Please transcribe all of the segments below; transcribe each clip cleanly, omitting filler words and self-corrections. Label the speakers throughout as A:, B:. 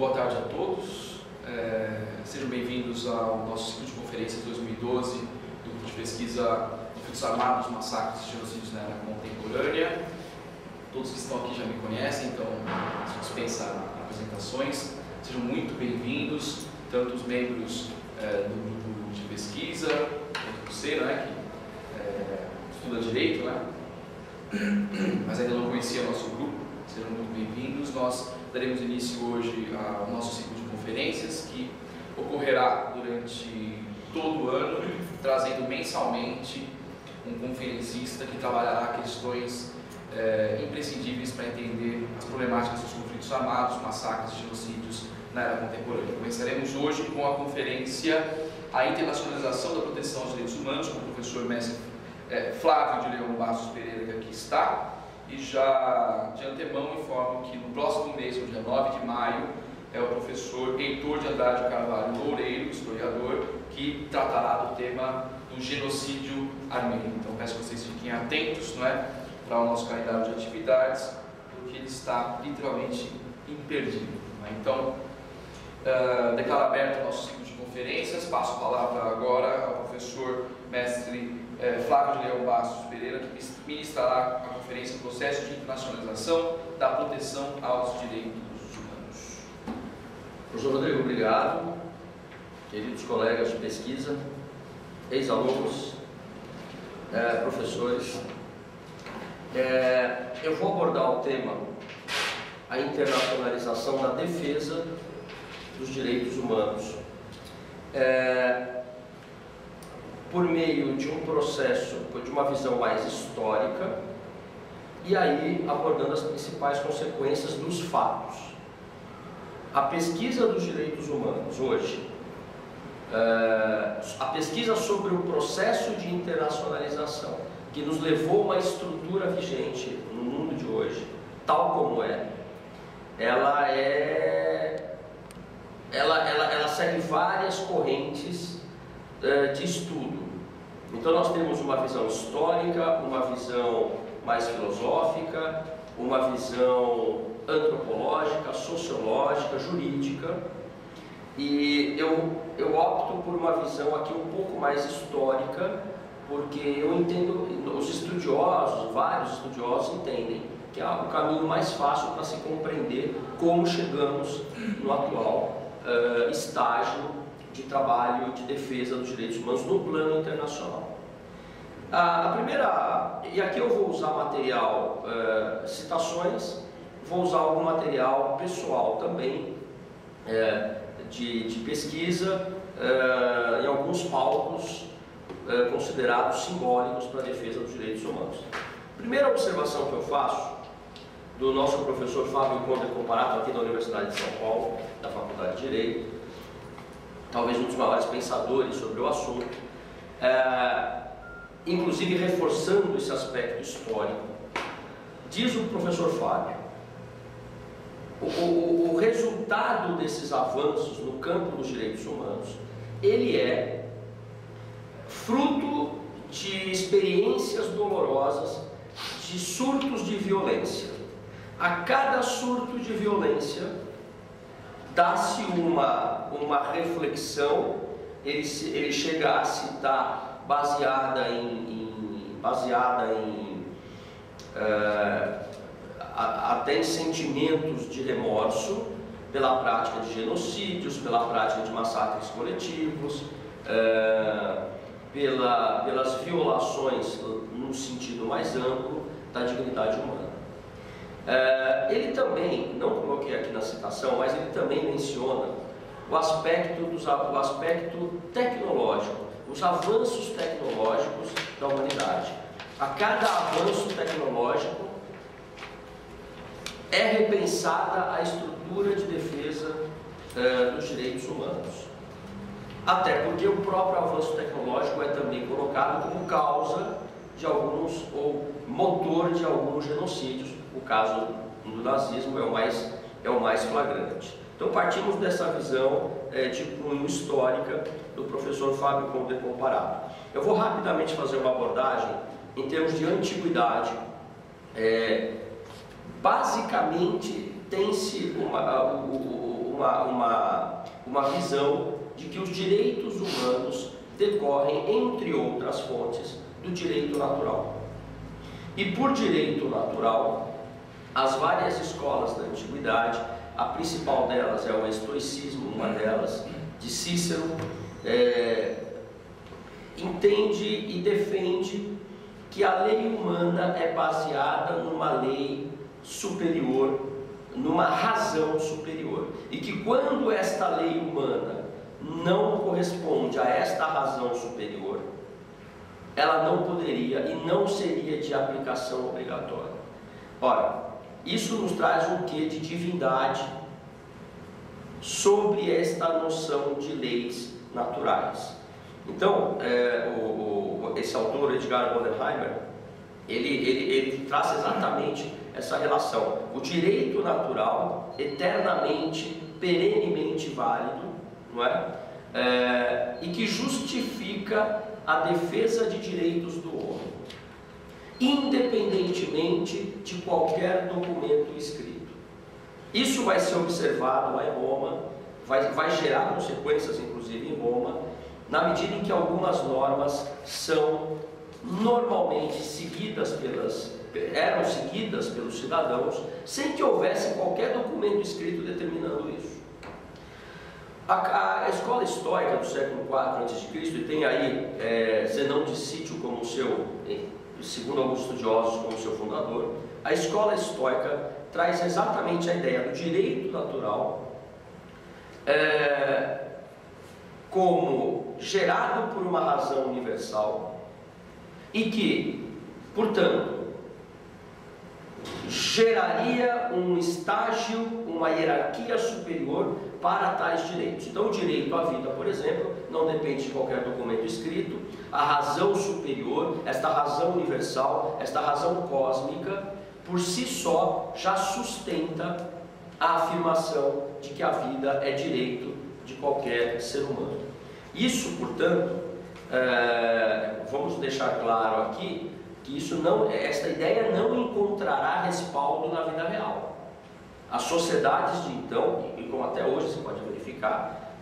A: Boa tarde a todos. Sejam bem-vindos ao nosso ciclo de conferências 2012 do Grupo de Pesquisa Conflitos Armados, Massacres e Genocídios na Era Contemporânea. Todos que estão aqui já me conhecem, então se dispensa apresentações. Sejam muito bem-vindos, tanto os membros do Grupo de Pesquisa, quanto você, né, que estuda Direito, né? Mas ainda não conhecia nosso grupo. Sejam muito bem-vindos. Nós daremos início hoje ao nosso ciclo de conferências, que ocorrerá durante todo o ano, trazendo mensalmente um conferencista que trabalhará questões imprescindíveis para entender as problemáticas dos conflitos armados, massacres e genocídios na era contemporânea. Começaremos hoje com a conferência A Internacionalização da Proteção aos Direitos Humanos, com o professor mestre Flávio de Leão Bastos Pereira, que aqui está. E já de antemão informo que no próximo mês, no dia 9 de maio, é o professor Heitor de Andrade Carvalho Loureiro, historiador, que tratará do tema do genocídio armênio. Então peço que vocês fiquem atentos, não é, para o nosso calendário de atividades, porque ele está literalmente imperdível. Não é? Então, declaro aberto o nosso ciclo de conferências. Passo a palavra agora ao professor mestre Flávio de Leão Bastos Pereira, que ministrará a conferência Processo de Internacionalização da Proteção aos Direitos Humanos.
B: Professor Rodrigo, obrigado. Queridos colegas de pesquisa, ex-alunos, professores, eu vou abordar o tema a internacionalização da defesa dos direitos humanos por meio de um processo, de uma visão mais histórica, e aí abordando as principais consequências dos fatos. A pesquisa dos direitos humanos hoje, a pesquisa sobre o processo de internacionalização que nos levou a uma estrutura vigente no mundo de hoje, tal como ela segue várias correntes de estudo. Então nós temos uma visão histórica, uma visão mais filosófica, uma visão antropológica, sociológica, jurídica, e eu opto por uma visão aqui um pouco mais histórica, porque eu entendo, os estudiosos, vários estudiosos entendem que é o caminho mais fácil para se compreender como chegamos no atual estágio de trabalho de defesa dos direitos humanos no plano internacional. A primeira, e aqui eu vou usar material, citações, vou usar algum material pessoal também, de pesquisa, em alguns palcos considerados simbólicos para a defesa dos direitos humanos. Primeira observação que eu faço do nosso professor Fábio Conde Comparato, aqui da Universidade de São Paulo, da Faculdade de Direito, talvez um dos maiores pensadores sobre o assunto, inclusive reforçando esse aspecto histórico. Diz o professor Fábio, o resultado desses avanços no campo dos direitos humanos, ele é fruto de experiências dolorosas, de surtos de violência. A cada surto de violência dá-se uma reflexão, ele chega a citar baseada até em sentimentos de remorso pela prática de genocídios, pela prática de massacres coletivos, pelas violações no sentido mais amplo da dignidade humana. Ele também, não coloquei aqui na citação, mas ele também menciona o aspecto tecnológico, os avanços tecnológicos da humanidade. A cada avanço tecnológico é repensada a estrutura de defesa dos direitos humanos. Até porque o próprio avanço tecnológico é também colocado como causa de alguns, ou motor de alguns genocídios. O caso do nazismo é o mais flagrante. Então partimos dessa visão de cunho histórica do professor Fábio Conde Comparato. Eu vou rapidamente fazer uma abordagem em termos de antiguidade. Basicamente tem-se uma uma visão de que os direitos humanos decorrem, entre outras fontes, do direito natural. E por direito natural, as várias escolas da antiguidade, a principal delas é o estoicismo, uma delas, de Cícero, entende e defende que a lei humana é baseada numa lei superior, numa razão superior, e que quando esta lei humana não corresponde a esta razão superior, ela não poderia e não seria de aplicação obrigatória. Ora, isso nos traz um quê de divindade sobre esta noção de leis naturais. Então, esse autor, Edgar Bodenheimer, ele traz exatamente essa relação. O direito natural, eternamente, perenemente válido, não é? E que justifica a defesa de direitos do homem, independentemente de qualquer documento escrito. Isso vai ser observado lá em Roma, vai gerar consequências, inclusive em Roma, na medida em que algumas normas são normalmente eram seguidas pelos cidadãos, sem que houvesse qualquer documento escrito determinando isso. A escola estoica do século IV a.C., e tem aí Zenão de Sítio como seu, segundo alguns estudiosos, como seu fundador, a escola estoica traz exatamente a ideia do direito natural como gerado por uma razão universal e que, portanto, geraria um estágio, uma hierarquia superior para tais direitos. Então, o direito à vida, por exemplo, não depende de qualquer documento escrito. A razão superior, esta razão universal, esta razão cósmica, por si só, já sustenta a afirmação de que a vida é direito de qualquer ser humano. Isso, portanto, vamos deixar claro aqui que esta ideia não encontrará respaldo na vida real. As sociedades de então, e como até hoje se pode verificar,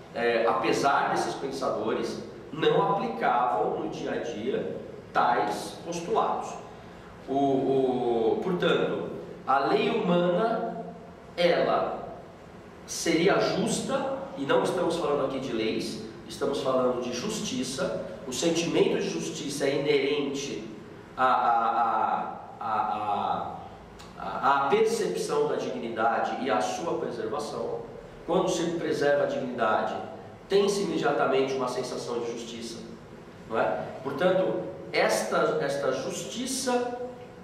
B: apesar desses pensadores, não aplicavam no dia a dia tais postulados. Portanto, a lei humana, ela seria justa, e não estamos falando aqui de leis, estamos falando de justiça. O sentimento de justiça é inerente à percepção da dignidade e à sua preservação. Quando se preserva a dignidade, tem-se imediatamente uma sensação de justiça, não é? Portanto, esta justiça,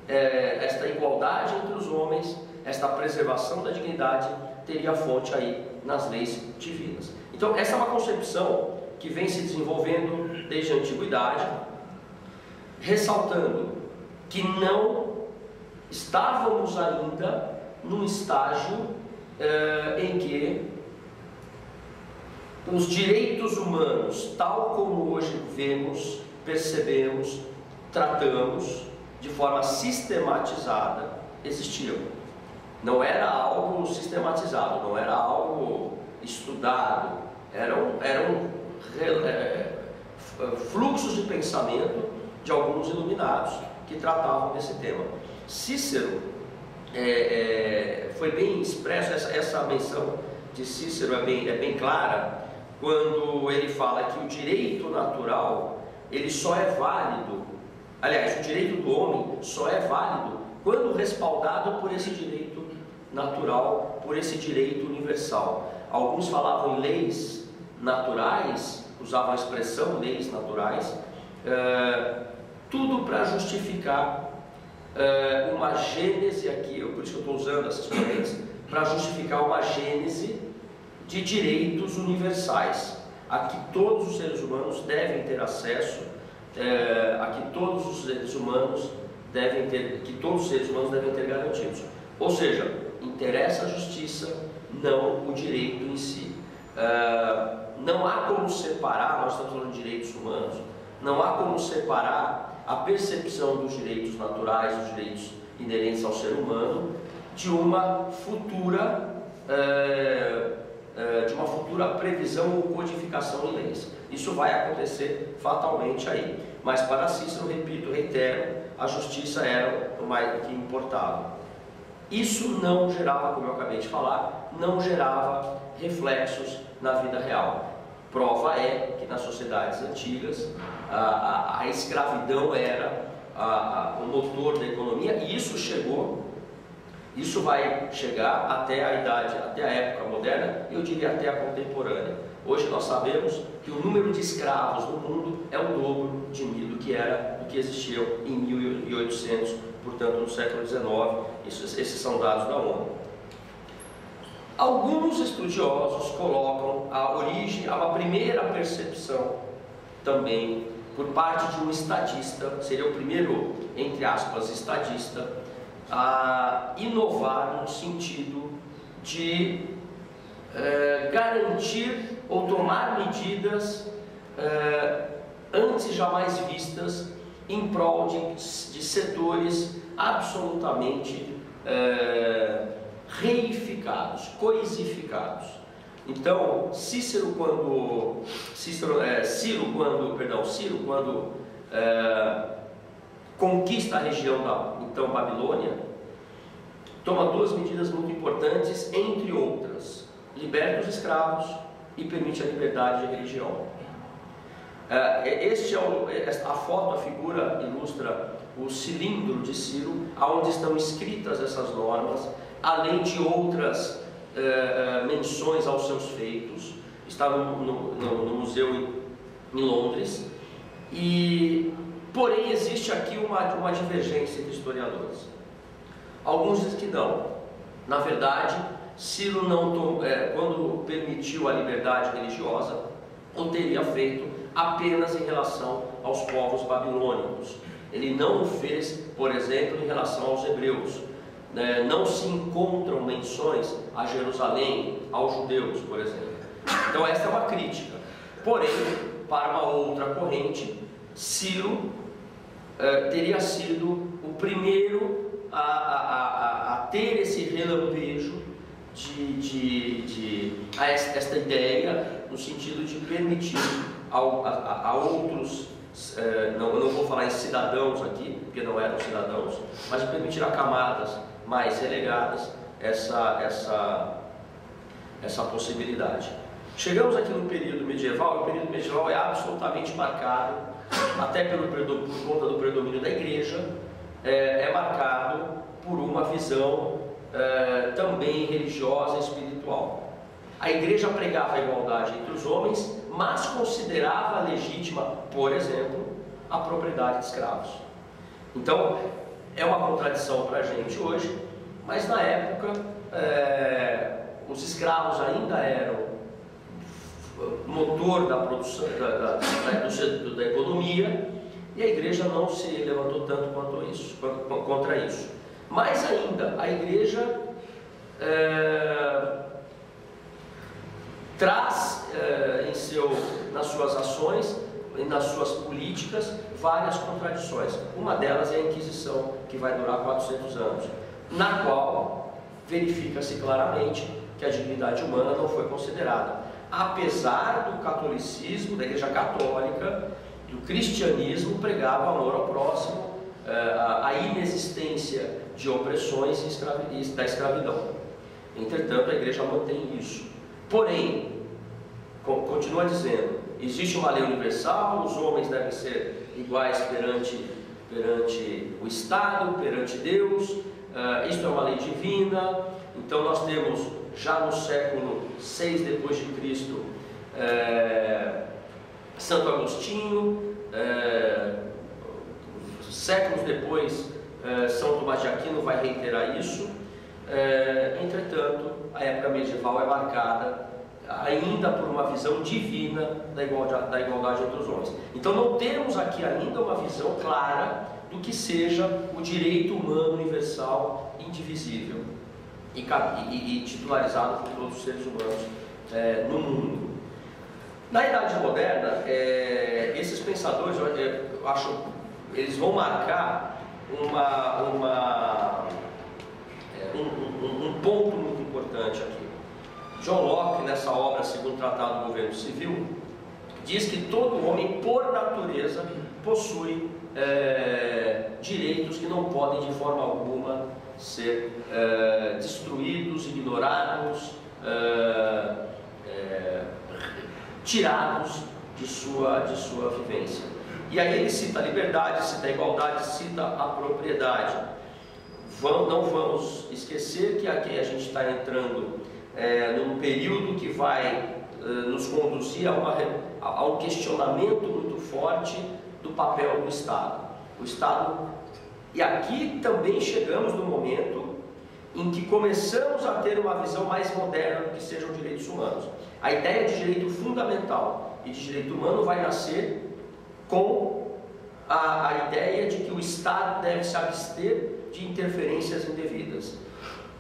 B: esta igualdade entre os homens, esta preservação da dignidade, teria fonte aí nas leis divinas. Então, essa é uma concepção que vem se desenvolvendo desde a antiguidade, ressaltando que não estávamos ainda num estágio em que os direitos humanos, tal como hoje vemos, percebemos, tratamos de forma sistematizada, existiam. Não era algo sistematizado, não era algo estudado, eram fluxos de pensamento de alguns iluminados que tratavam desse tema. Cícero foi bem expresso, essa menção de Cícero é bem clara, quando ele fala que o direito natural, ele só é válido, aliás, o direito do homem só é válido quando respaldado por esse direito natural, por esse direito universal. Alguns falavam em leis naturais, usavam a expressão leis naturais, tudo para justificar uma gênese aqui, por isso que eu estou usando essas correntes, para justificar uma gênese de direitos universais, a que todos os seres humanos devem ter acesso, a que todos os seres humanos devem ter garantidos. Ou seja, interessa a justiça, não o direito em si. Não há como separar, nós estamos falando de direitos humanos, não há como separar a percepção dos direitos naturais, dos direitos inerentes ao ser humano, de uma futura de uma futura previsão ou codificação em leis. Isso vai acontecer fatalmente aí. Mas para Cícero, repito, reitero, a justiça era o mais que importava. Isso não gerava, como eu acabei de falar, não gerava reflexos na vida real. Prova é que nas sociedades antigas a escravidão era o motor da economia, e isso vai chegar até a até a época moderna, e eu diria até a contemporânea. Hoje nós sabemos que o número de escravos no mundo é o dobro do que existiam em 1800, portanto no século XIX. Esses são dados da ONU. Alguns estudiosos colocam a origem a uma primeira percepção também por parte de um estadista, seria o primeiro, entre aspas, estadista, a inovar no sentido de garantir ou tomar medidas antes jamais vistas em prol de setores absolutamente reificados, coisificados. Então, Ciro quando conquista a região da então Babilônia, toma duas medidas muito importantes, entre outras: liberta os escravos e permite a liberdade de religião. A foto, a figura ilustra o cilindro de Ciro, onde estão escritas essas normas, além de outras menções aos seus feitos. Está no museu em Londres. Porém, existe aqui uma divergência entre historiadores. Alguns dizem que não. Na verdade, Ciro quando permitiu a liberdade religiosa, o teria feito apenas em relação aos povos babilônicos. Ele não o fez, por exemplo, em relação aos hebreus. Não se encontram menções a Jerusalém, aos judeus, por exemplo. Então essa é uma crítica. Porém, para uma outra corrente, Ciro teria sido o primeiro a ter esse relampejo esta ideia, no sentido de permitir a outros, eu não vou falar em cidadãos aqui, porque não eram cidadãos, mas de permitir a camadas mais relegadas essa possibilidade. Chegamos aqui no período medieval, e o período medieval é absolutamente marcado, até por conta do predomínio da igreja, é marcado por uma visão também religiosa e espiritual. A igreja pregava a igualdade entre os homens, mas considerava legítima, por exemplo, a propriedade de escravos. Então, é uma contradição para a gente hoje, mas na época os escravos ainda eram motor da produção da economia, e a igreja não se levantou tanto contra isso. Mais ainda, a igreja traz nas suas ações e nas suas políticas várias contradições. Uma delas é a Inquisição, que vai durar 400 anos, na qual verifica-se claramente que a dignidade humana não foi considerada, apesar do catolicismo, da Igreja Católica, do cristianismo pregava o amor ao próximo, a inexistência de opressões e da escravidão. Entretanto, a Igreja mantém isso. Porém, continua dizendo, existe uma lei universal, os homens devem ser iguais perante o Estado, perante Deus, isto é uma lei divina. Então nós temos, já no século VI depois de Cristo, Santo Agostinho, séculos depois, São Tomás de Aquino vai reiterar isso. Entretanto, a época medieval é marcada ainda por uma visão divina da igualdade entre os homens. Então não temos aqui ainda uma visão clara do que seja o direito humano universal, indivisível e titularizado por todos os seres humanos no mundo. Na Idade Moderna, esses pensadores, eu acho, eles vão marcar um ponto muito importante aqui. John Locke, nessa obra Segundo Tratado do Governo Civil, diz que todo homem, por natureza, possui direitos que não podem de forma alguma ser destruídos, ignorados, tirados de sua vivência. E aí ele cita a liberdade, cita a igualdade, cita a propriedade. Não vamos esquecer que aqui a gente está entrando num período que vai nos conduzir a um questionamento muito forte do papel do Estado. O Estado, e aqui também chegamos no momento em que começamos a ter uma visão mais moderna do que sejam direitos humanos. A ideia de direito fundamental e de direito humano vai nascer com a ideia de que o Estado deve se abster de interferências indevidas.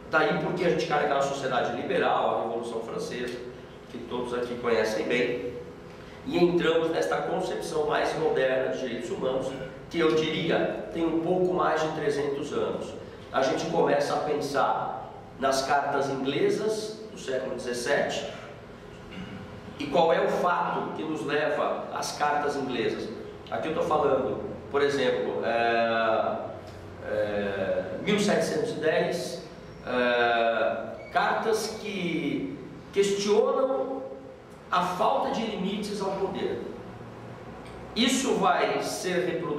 B: Daí porque a gente cai naquela sociedade liberal, a Revolução Francesa, que todos aqui conhecem bem, e entramos nesta concepção mais moderna de direitos humanos, que eu diria tem um pouco mais de 300 anos. A gente começa a pensar nas cartas inglesas do século XVII, e qual é o fato que nos leva às cartas inglesas? Aqui eu estou falando, por exemplo, 1710, cartas que questionam a falta de limites ao poder.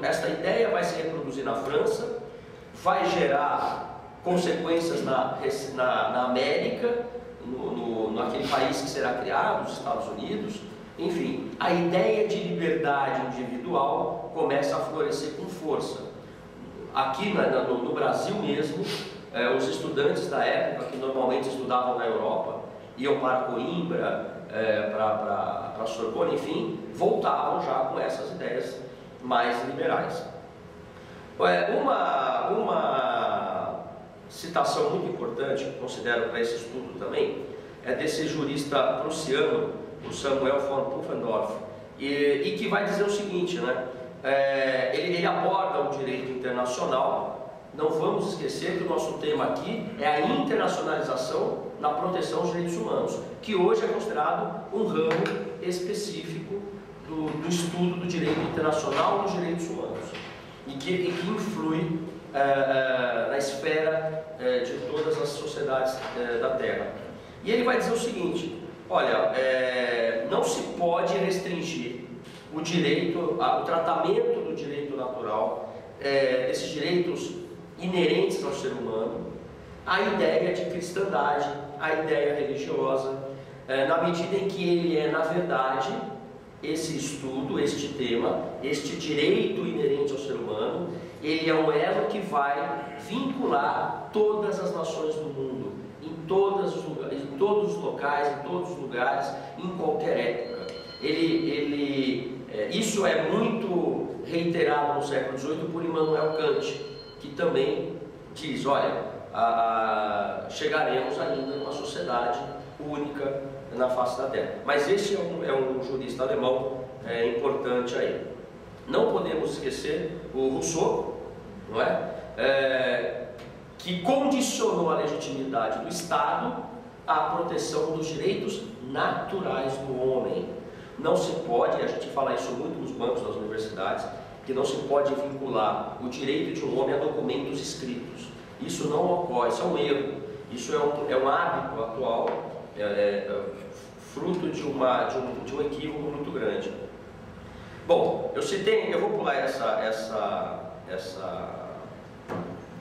B: Esta ideia vai se reproduzir na França, vai gerar consequências na América, naquele país que será criado, os Estados Unidos. Enfim, a ideia de liberdade individual começa a florescer com força. Aqui no Brasil mesmo, os estudantes da época, que normalmente estudavam na Europa, iam para Coimbra, para a Sorbonne, enfim, voltavam já com essas ideias mais liberais. Uma citação muito importante, que considero para esse estudo também, é desse jurista prussiano, o Samuel von Pufendorf, e que vai dizer o seguinte, né? Ele aborda o direito internacional. Não vamos esquecer que o nosso tema aqui é a internacionalização na proteção dos direitos humanos, que hoje é considerado um ramo específico do estudo do direito internacional dos direitos humanos, e que influi na esfera de todas as sociedades da Terra. E ele vai dizer o seguinte: olha, não se pode restringir o direito, o tratamento do direito natural, esses direitos inerentes ao ser humano, a ideia de cristandade, a ideia religiosa, na medida em que ele na verdade, esse estudo, este tema, este direito inerente ao ser humano, ele é um elo que vai vincular todas as nações do mundo, em todos os locais, em todos os lugares, em qualquer época. Isso é muito reiterado no século XVIII por Immanuel Kant, que também diz, olha, chegaremos ainda a uma sociedade única na face da Terra. Mas esse é um jurista alemão importante aí. Não podemos esquecer o Rousseau, não é? Que condicionou a legitimidade do Estado à proteção dos direitos naturais do homem. Não se pode, a gente fala isso muito nos bancos das universidades, que não se pode vincular o direito de um homem a documentos escritos. Isso não ocorre, isso é um erro, isso é um hábito atual, fruto de um equívoco muito grande. Bom, eu vou pular essa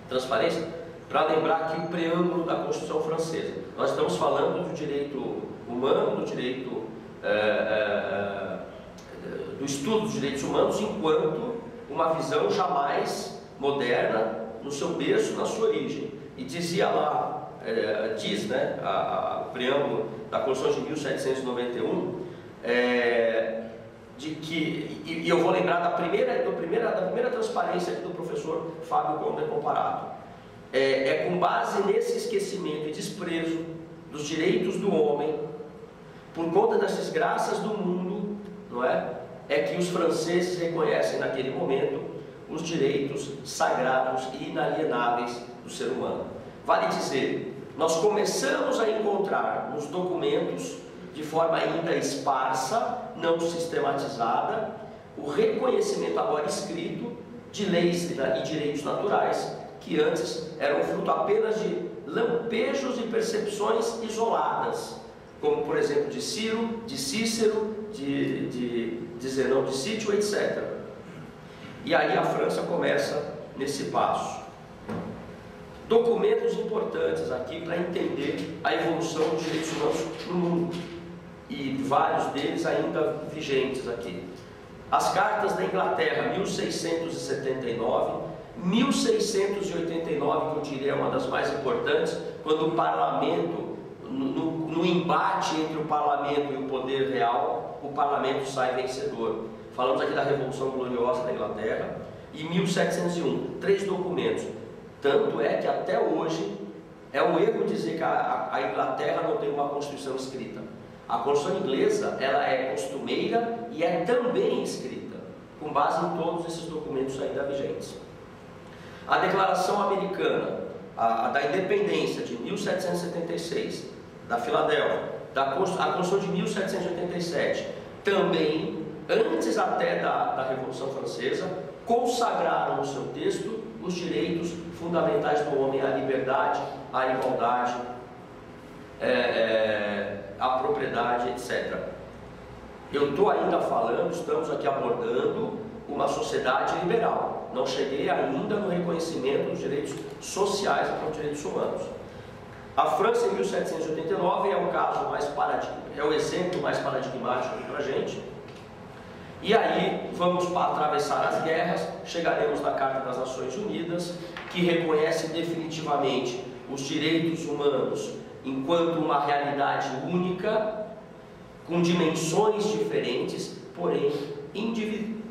B: transparência para lembrar aqui o preâmbulo da Constituição Francesa. Nós estamos falando do direito humano, do direito do estudo dos direitos humanos enquanto uma visão jamais moderna no seu berço, na sua origem. E dizia lá, o preâmbulo da Constituição de 1791, de que, e eu vou lembrar da primeira transparência aqui do professor Fábio Conde Comparato, com base nesse esquecimento e desprezo dos direitos do homem, por conta das desgraças do mundo, não é? É que os franceses reconhecem naquele momento os direitos sagrados e inalienáveis do ser humano. Vale dizer nós começamos a encontrar nos documentos, de forma ainda esparsa, não sistematizada, o reconhecimento agora escrito de leis e direitos naturais, que antes eram fruto apenas de lampejos e percepções isoladas, como por exemplo de Ciro, de Cícero, de Zenão de Sítio, etc. E aí a França começa nesse passo. Documentos importantes aqui para entender a evolução dos direitos humanos no mundo, e vários deles ainda vigentes aqui. As cartas da Inglaterra, 1679, 1689, que eu diria é uma das mais importantes, quando o parlamento, no embate entre o parlamento e o poder real, o parlamento sai vencedor. Falamos aqui da Revolução Gloriosa da Inglaterra. E 1701, 3 documentos. Tanto é que até hoje é um erro dizer que a Inglaterra não tem uma Constituição escrita. A Constituição inglesa, ela é costumeira e é também escrita, com base em todos esses documentos ainda vigentes. A Declaração Americana, a da Independência de 1776, da Filadélfia, a Constituição de 1787, também, antes até da Revolução Francesa, consagraram no seu texto os direitos fundamentais do homem, a liberdade, a igualdade, a propriedade, etc. Eu estou ainda falando, estamos aqui abordando uma sociedade liberal. Não cheguei ainda no reconhecimento dos direitos sociais e dos direitos humanos. A França, em 1789, é o caso mais é o exemplo mais paradigmático para a gente. E aí vamos atravessar as guerras, chegaremos na Carta das Nações Unidas, que reconhece definitivamente os direitos humanos enquanto uma realidade única, com dimensões diferentes, porém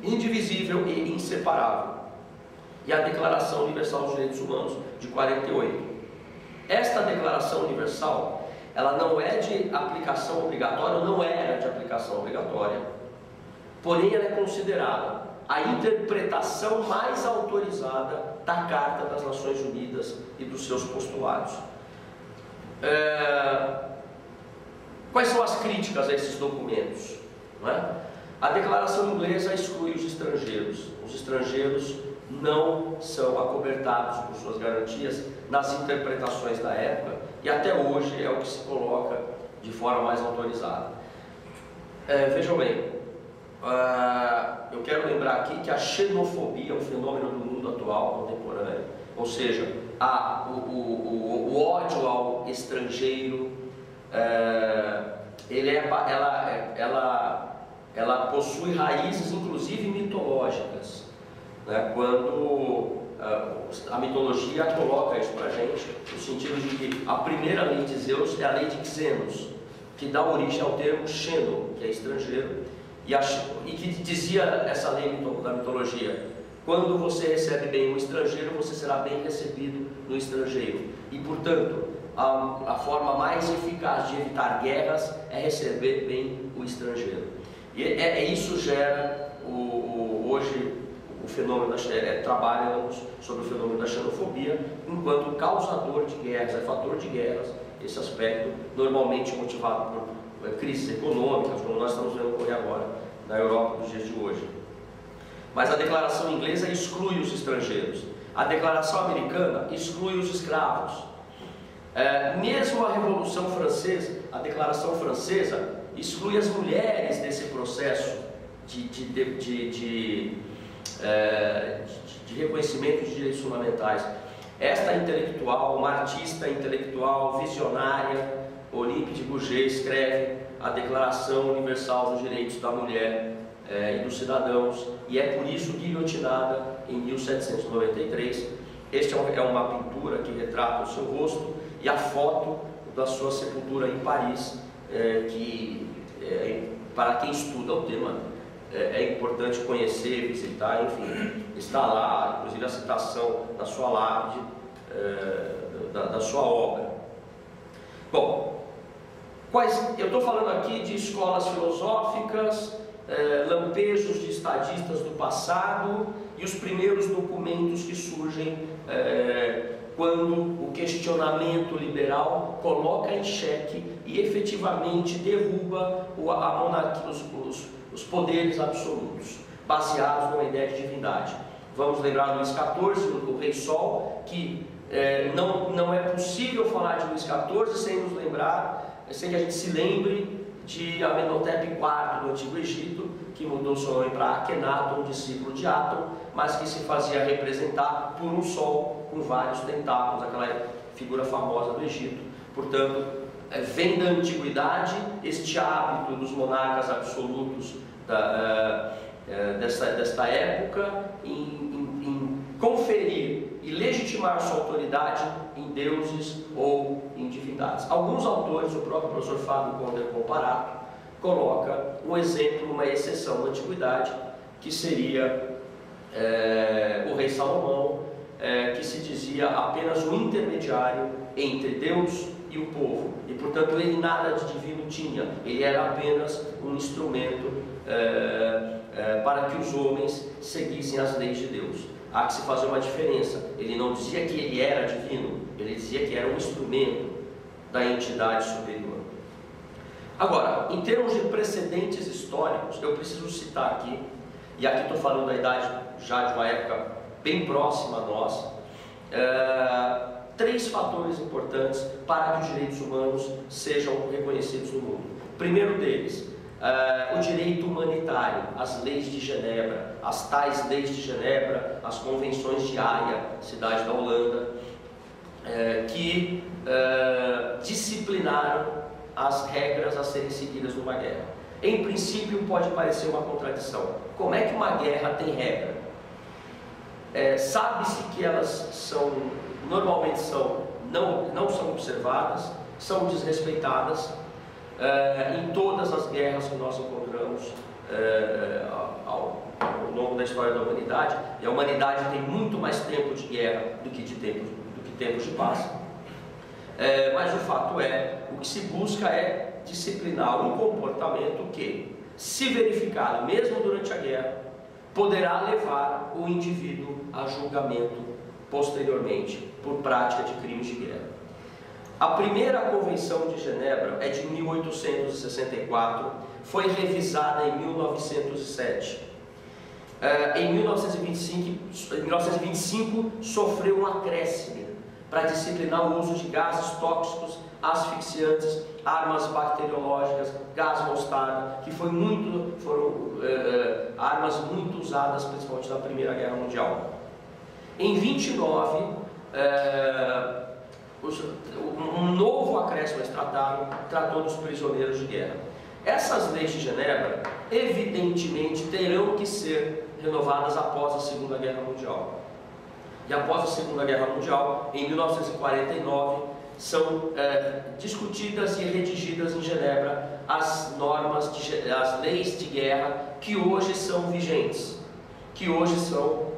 B: indivisível e inseparável. E a Declaração Universal dos Direitos Humanos, de 48. Esta Declaração Universal, ela não é de aplicação obrigatória, não era de aplicação obrigatória, porém ela é considerada a interpretação mais autorizada da Carta das Nações Unidas e dos seus postulados. Quais são as críticas a esses documentos? Não é? A declaração inglesa exclui os estrangeiros. Os estrangeiros não são acobertados por suas garantias nas interpretações da época, e até hoje é o que se coloca de forma mais autorizada. Vejam bem, eu quero lembrar aqui que a xenofobia é um fenômeno do mundo atual, contemporâneo, ou seja, o ódio ao estrangeiro, ela possui raízes inclusive mitológicas, né? Quando a mitologia coloca isso para a gente, no sentido de que a primeira lei de Zeus é a lei de Xenos, que dá origem ao termo xeno, que é estrangeiro, e que dizia essa lei da mitologia: quando você recebe bem um estrangeiro, você será bem recebido no estrangeiro. E, portanto, a forma mais eficaz de evitar guerras é receber bem o estrangeiro. E isso gera hoje o fenômeno trabalhamos sobre o fenômeno da xenofobia enquanto causador de guerras, fator de guerras, esse aspecto normalmente motivado por crises econômicas, como nós estamos vendo ocorrer agora na Europa nos dias de hoje. Mas a declaração inglesa exclui os estrangeiros, a declaração americana exclui os escravos. Mesmo a Revolução Francesa, a declaração francesa exclui as mulheres desse processo de reconhecimento de direitos fundamentais. Esta intelectual, uma artista intelectual, visionária, Olympe de Gouges, escreve a Declaração Universal dos Direitos da Mulher e dos Cidadãos, e é por isso guilhotinada em 1793. Esta é uma pintura que retrata o seu rosto e a foto da sua sepultura em Paris, que para quem estuda o tema é importante conhecer, visitar, enfim, está lá, inclusive a citação da sua lápide, da sua obra. Bom, eu estou falando aqui de escolas filosóficas, lampejos de estadistas do passado e os primeiros documentos que surgem quando o questionamento liberal coloca em xeque e efetivamente derruba a monarquia, os poderes absolutos, baseados numa ideia de divindade. Vamos lembrar Luís XIV, o Rei Sol, que não é possível falar de Luís XIV sem que a gente se lembre de Amenhotep IV do Antigo Egito, que mudou seu nome para Akhenaton, discípulo de Aton, mas que se fazia representar por um sol com vários tentáculos, aquela figura famosa do Egito. Portanto, vem da antiguidade este hábito dos monarcas absolutos desta época em conferir e legitimar sua autoridade em deuses ou em divindades. Alguns autores, o próprio professor Fábio Conder Comparato, coloca um exemplo, uma exceção da antiguidade, que seria o rei Salomão, que se dizia apenas um intermediário entre Deus e o povo, e portanto ele nada de divino tinha, ele era apenas um instrumento para que os homens seguissem as leis de Deus. Há que se fazer uma diferença. Ele não dizia que ele era divino, ele dizia que era um instrumento da entidade superior. Agora, em termos de precedentes históricos, eu preciso citar aqui, e aqui estou falando da idade já de uma época bem próxima a nós, 3 fatores importantes para que os direitos humanos sejam reconhecidos no mundo. O primeiro deles, o direito humanitário, as leis de Genebra, as tais leis de Genebra, as convenções de Haia, cidade da Holanda, que disciplinaram as regras a serem seguidas numa guerra. Em princípio pode parecer uma contradição. Como é que uma guerra tem regra? Sabe-se que elas normalmente não são observadas, são desrespeitadas em todas as guerras que nós encontramos ao longo da história da humanidade. E a humanidade tem muito mais tempo de guerra do que tempos de paz. Mas o fato o que se busca é disciplinar um comportamento que, se verificado mesmo durante a guerra, poderá levar o indivíduo a julgamento posteriormente por prática de crimes de guerra. A primeira Convenção de Genebra é de 1864, foi revisada em 1907. Em 1925 sofreu um acréscimo para disciplinar o uso de gases tóxicos, asfixiantes, armas bacteriológicas, gás mostarda, que foram armas muito usadas principalmente na Primeira Guerra Mundial. Em 29, um novo acréscimo a esse tratado tratou dos prisioneiros de guerra. Essas leis de Genebra, evidentemente, terão que ser renovadas após a Segunda Guerra Mundial. E após a Segunda Guerra Mundial, em 1949, são discutidas e redigidas em Genebra as leis de guerra que hoje são vigentes, que hoje são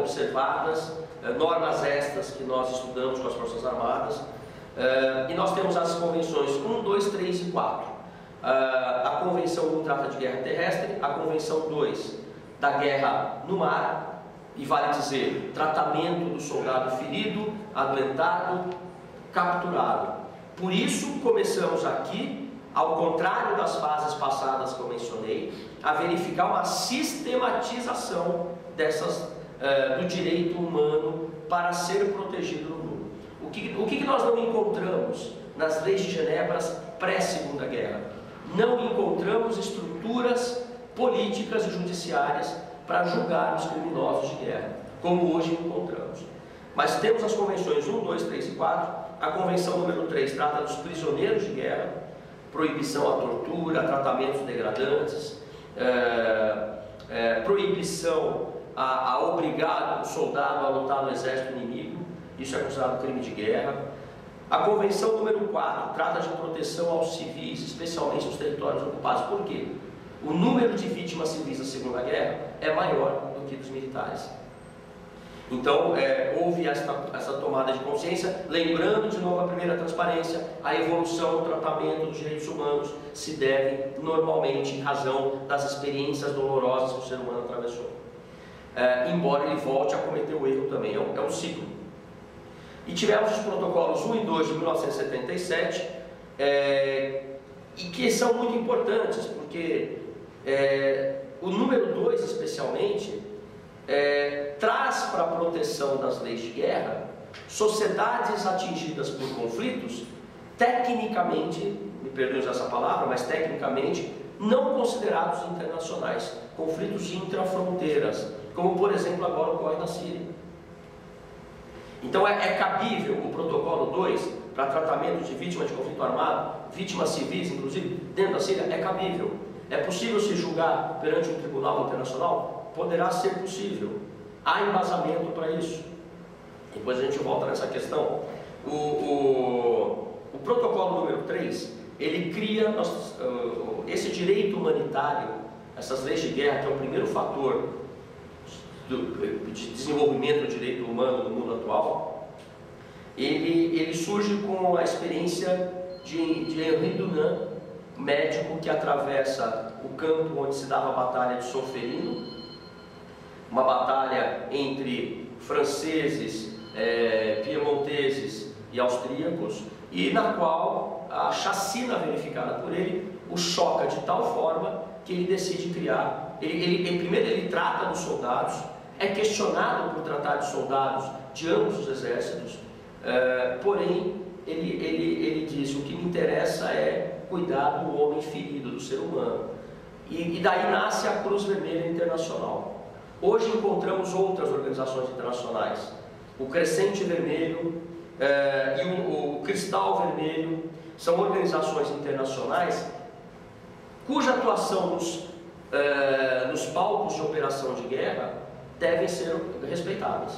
B: observadas, normas estas que nós estudamos com as Forças Armadas, e nós temos as convenções 1, 2, 3 e 4. A Convenção 1 trata de guerra terrestre, a Convenção 2 da guerra no mar, e vale dizer, tratamento do soldado ferido, adoentado, capturado. Por isso começamos aqui, ao contrário das fases passadas que eu mencionei, a verificar uma sistematização do direito humano para ser protegido no mundo. O que nós não encontramos nas leis de Genebra pré-Segunda Guerra? Não encontramos estruturas políticas e judiciárias para julgar os criminosos de guerra, como hoje encontramos. Mas temos as convenções 1, 2, 3 e 4. A convenção número 3 trata dos prisioneiros de guerra, proibição à tortura, a tratamentos degradantes, proibição a obrigar o soldado a lutar no exército inimigo, isso é considerado crime de guerra. A convenção número 4 trata de proteção aos civis, especialmente nos territórios ocupados. Por quê? O número de vítimas civis da Segunda Guerra é maior do que dos militares. Então, houve essa tomada de consciência, lembrando de novo a primeira transparência, a evolução do tratamento dos direitos humanos se deve normalmente em razão das experiências dolorosas que o ser humano atravessou. Embora ele volte a cometer o erro também, é um ciclo. E tivemos os protocolos 1 e 2 de 1977, e que são muito importantes, porque o número 2 especialmente traz para a proteção das leis de guerra sociedades atingidas por conflitos tecnicamente, me perdoe usar essa palavra, mas tecnicamente não considerados internacionais, conflitos intrafronteiras, como por exemplo agora ocorre na Síria. Então é cabível o protocolo 2 para tratamento de vítimas de conflito armado, vítimas civis, inclusive, dentro da Síria, é cabível. É possível se julgar perante um tribunal internacional? Poderá ser possível. Há embasamento para isso. Depois a gente volta nessa questão. O protocolo número 3, ele cria esse direito humanitário, essas leis de guerra, que é o primeiro fator de desenvolvimento do direito humano no mundo atual. Ele surge com a experiência de Henri Dunant, médico que atravessa o campo onde se dava a Batalha de Solferino, uma batalha entre franceses, piemonteses e austríacos, e na qual a chacina verificada por ele o choca de tal forma que ele decide criar. Primeiro ele trata dos soldados, é questionado por tratar de soldados de ambos os exércitos, porém ele diz: o que me interessa é cuidar do homem ferido, do ser humano. E daí nasce a Cruz Vermelha Internacional. Hoje encontramos outras organizações internacionais, o Crescente Vermelho e o Cristal Vermelho. São organizações internacionais cuja atuação nos palcos de operação de guerra devem ser respeitáveis.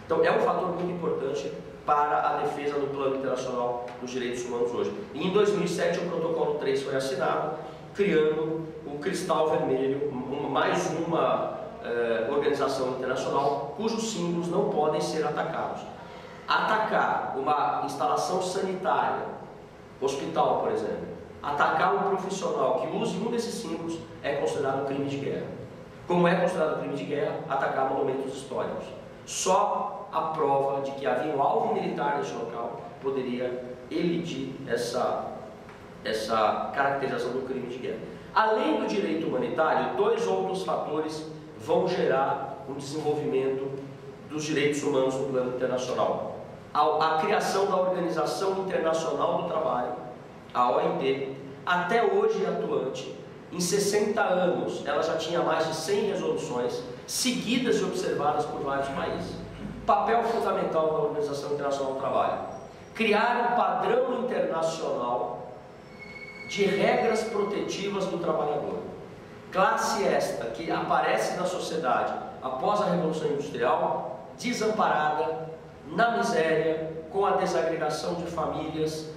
B: Então é um fator muito importante para a defesa no plano internacional dos direitos humanos hoje. E em 2007 o protocolo 3 foi assinado, criando o Cristal Vermelho, mais uma organização internacional cujos símbolos não podem ser atacados. Atacar uma instalação sanitária, hospital por exemplo, atacar um profissional que use um desses símbolos é considerado crime de guerra. Como é considerado crime de guerra atacar monumentos históricos? Só a prova de que havia um alvo militar neste local poderia elidir essa caracterização do crime de guerra. Além do direito humanitário, dois outros fatores vão gerar um desenvolvimento dos direitos humanos no plano internacional. A criação da Organização Internacional do Trabalho, a OIT, até hoje atuante. Em 60 anos, ela já tinha mais de 100 resoluções, seguidas e observadas por vários países. Papel fundamental da Organização Internacional do Trabalho: criar um padrão internacional de regras protetivas do trabalhador. Classe esta que aparece na sociedade após a Revolução Industrial, desamparada, na miséria, com a desagregação de famílias,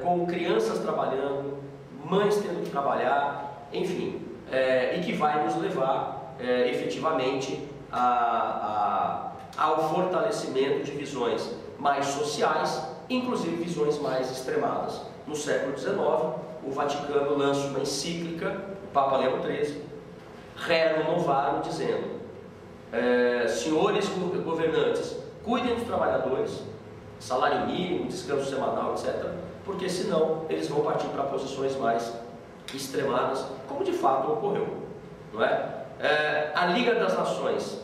B: com crianças trabalhando, mães tendo que trabalhar, enfim, e que vai nos levar efetivamente ao fortalecimento de visões mais sociais, inclusive visões mais extremadas. No século XIX, o Vaticano lança uma encíclica, o Papa Leão XIII, Rerum Novarum, dizendo: senhores governantes, cuidem dos trabalhadores, salário mínimo, descanso semanal, etc., porque senão eles vão partir para posições mais extremadas, como de fato ocorreu, não é? A Liga das Nações,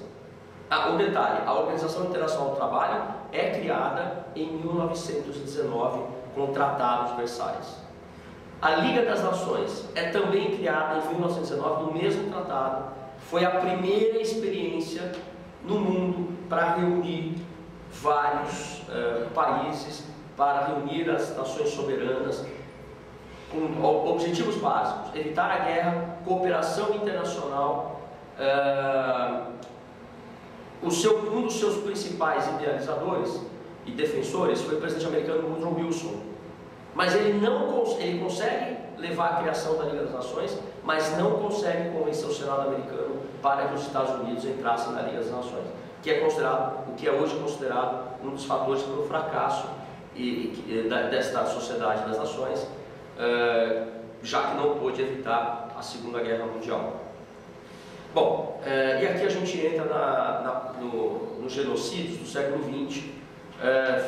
B: um detalhe: a Organização Internacional do Trabalho é criada em 1919 com o Tratado de Versalhes. A Liga das Nações é também criada em 1919 no mesmo tratado. Foi a primeira experiência no mundo para reunir vários países, para reunir as nações soberanas, com objetivos básicos: evitar a guerra, cooperação internacional. Um dos seus principais idealizadores e defensores foi o presidente americano Woodrow Wilson, mas ele consegue levar a criação da Liga das Nações, mas não consegue convencer o Senado americano para que os Estados Unidos entrassem na Liga das Nações, o que é hoje considerado um dos fatores para o fracasso desta Sociedade das Nações, já que não pôde evitar a Segunda Guerra Mundial. Bom, e aqui a gente entra nos genocídios do século XX,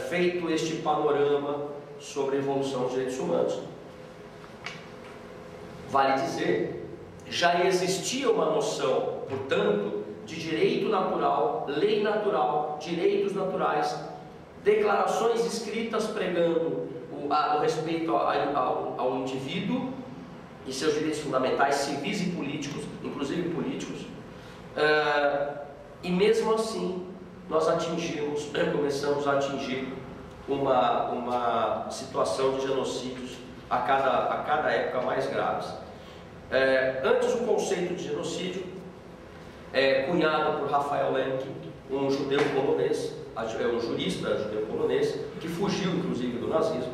B: feito este panorama sobre a evolução dos direitos humanos. Vale dizer, já existia uma noção, portanto, de direito natural, lei natural, direitos naturais, declarações escritas pregando o respeito ao indivíduo e seus direitos fundamentais, civis e políticos, inclusive políticos, e mesmo assim nós começamos a atingir uma situação de genocídios a cada época mais graves. Antes, o conceito de genocídio cunhado por Raphael Lemkin, um judeu polonês, um jurista judeu polonês, que fugiu inclusive do nazismo,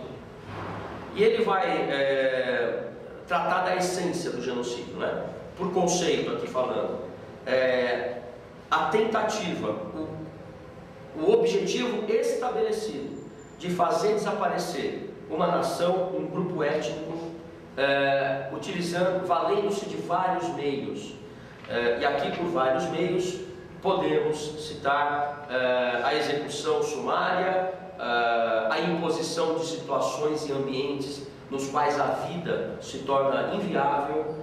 B: e ele vai tratar da essência do genocídio, né? Por conceito aqui falando, a tentativa, o objetivo estabelecido de fazer desaparecer uma nação, um grupo étnico, valendo-se de vários meios. E aqui, por vários meios, podemos citar a execução sumária, a imposição de situações e ambientes nos quais a vida se torna inviável,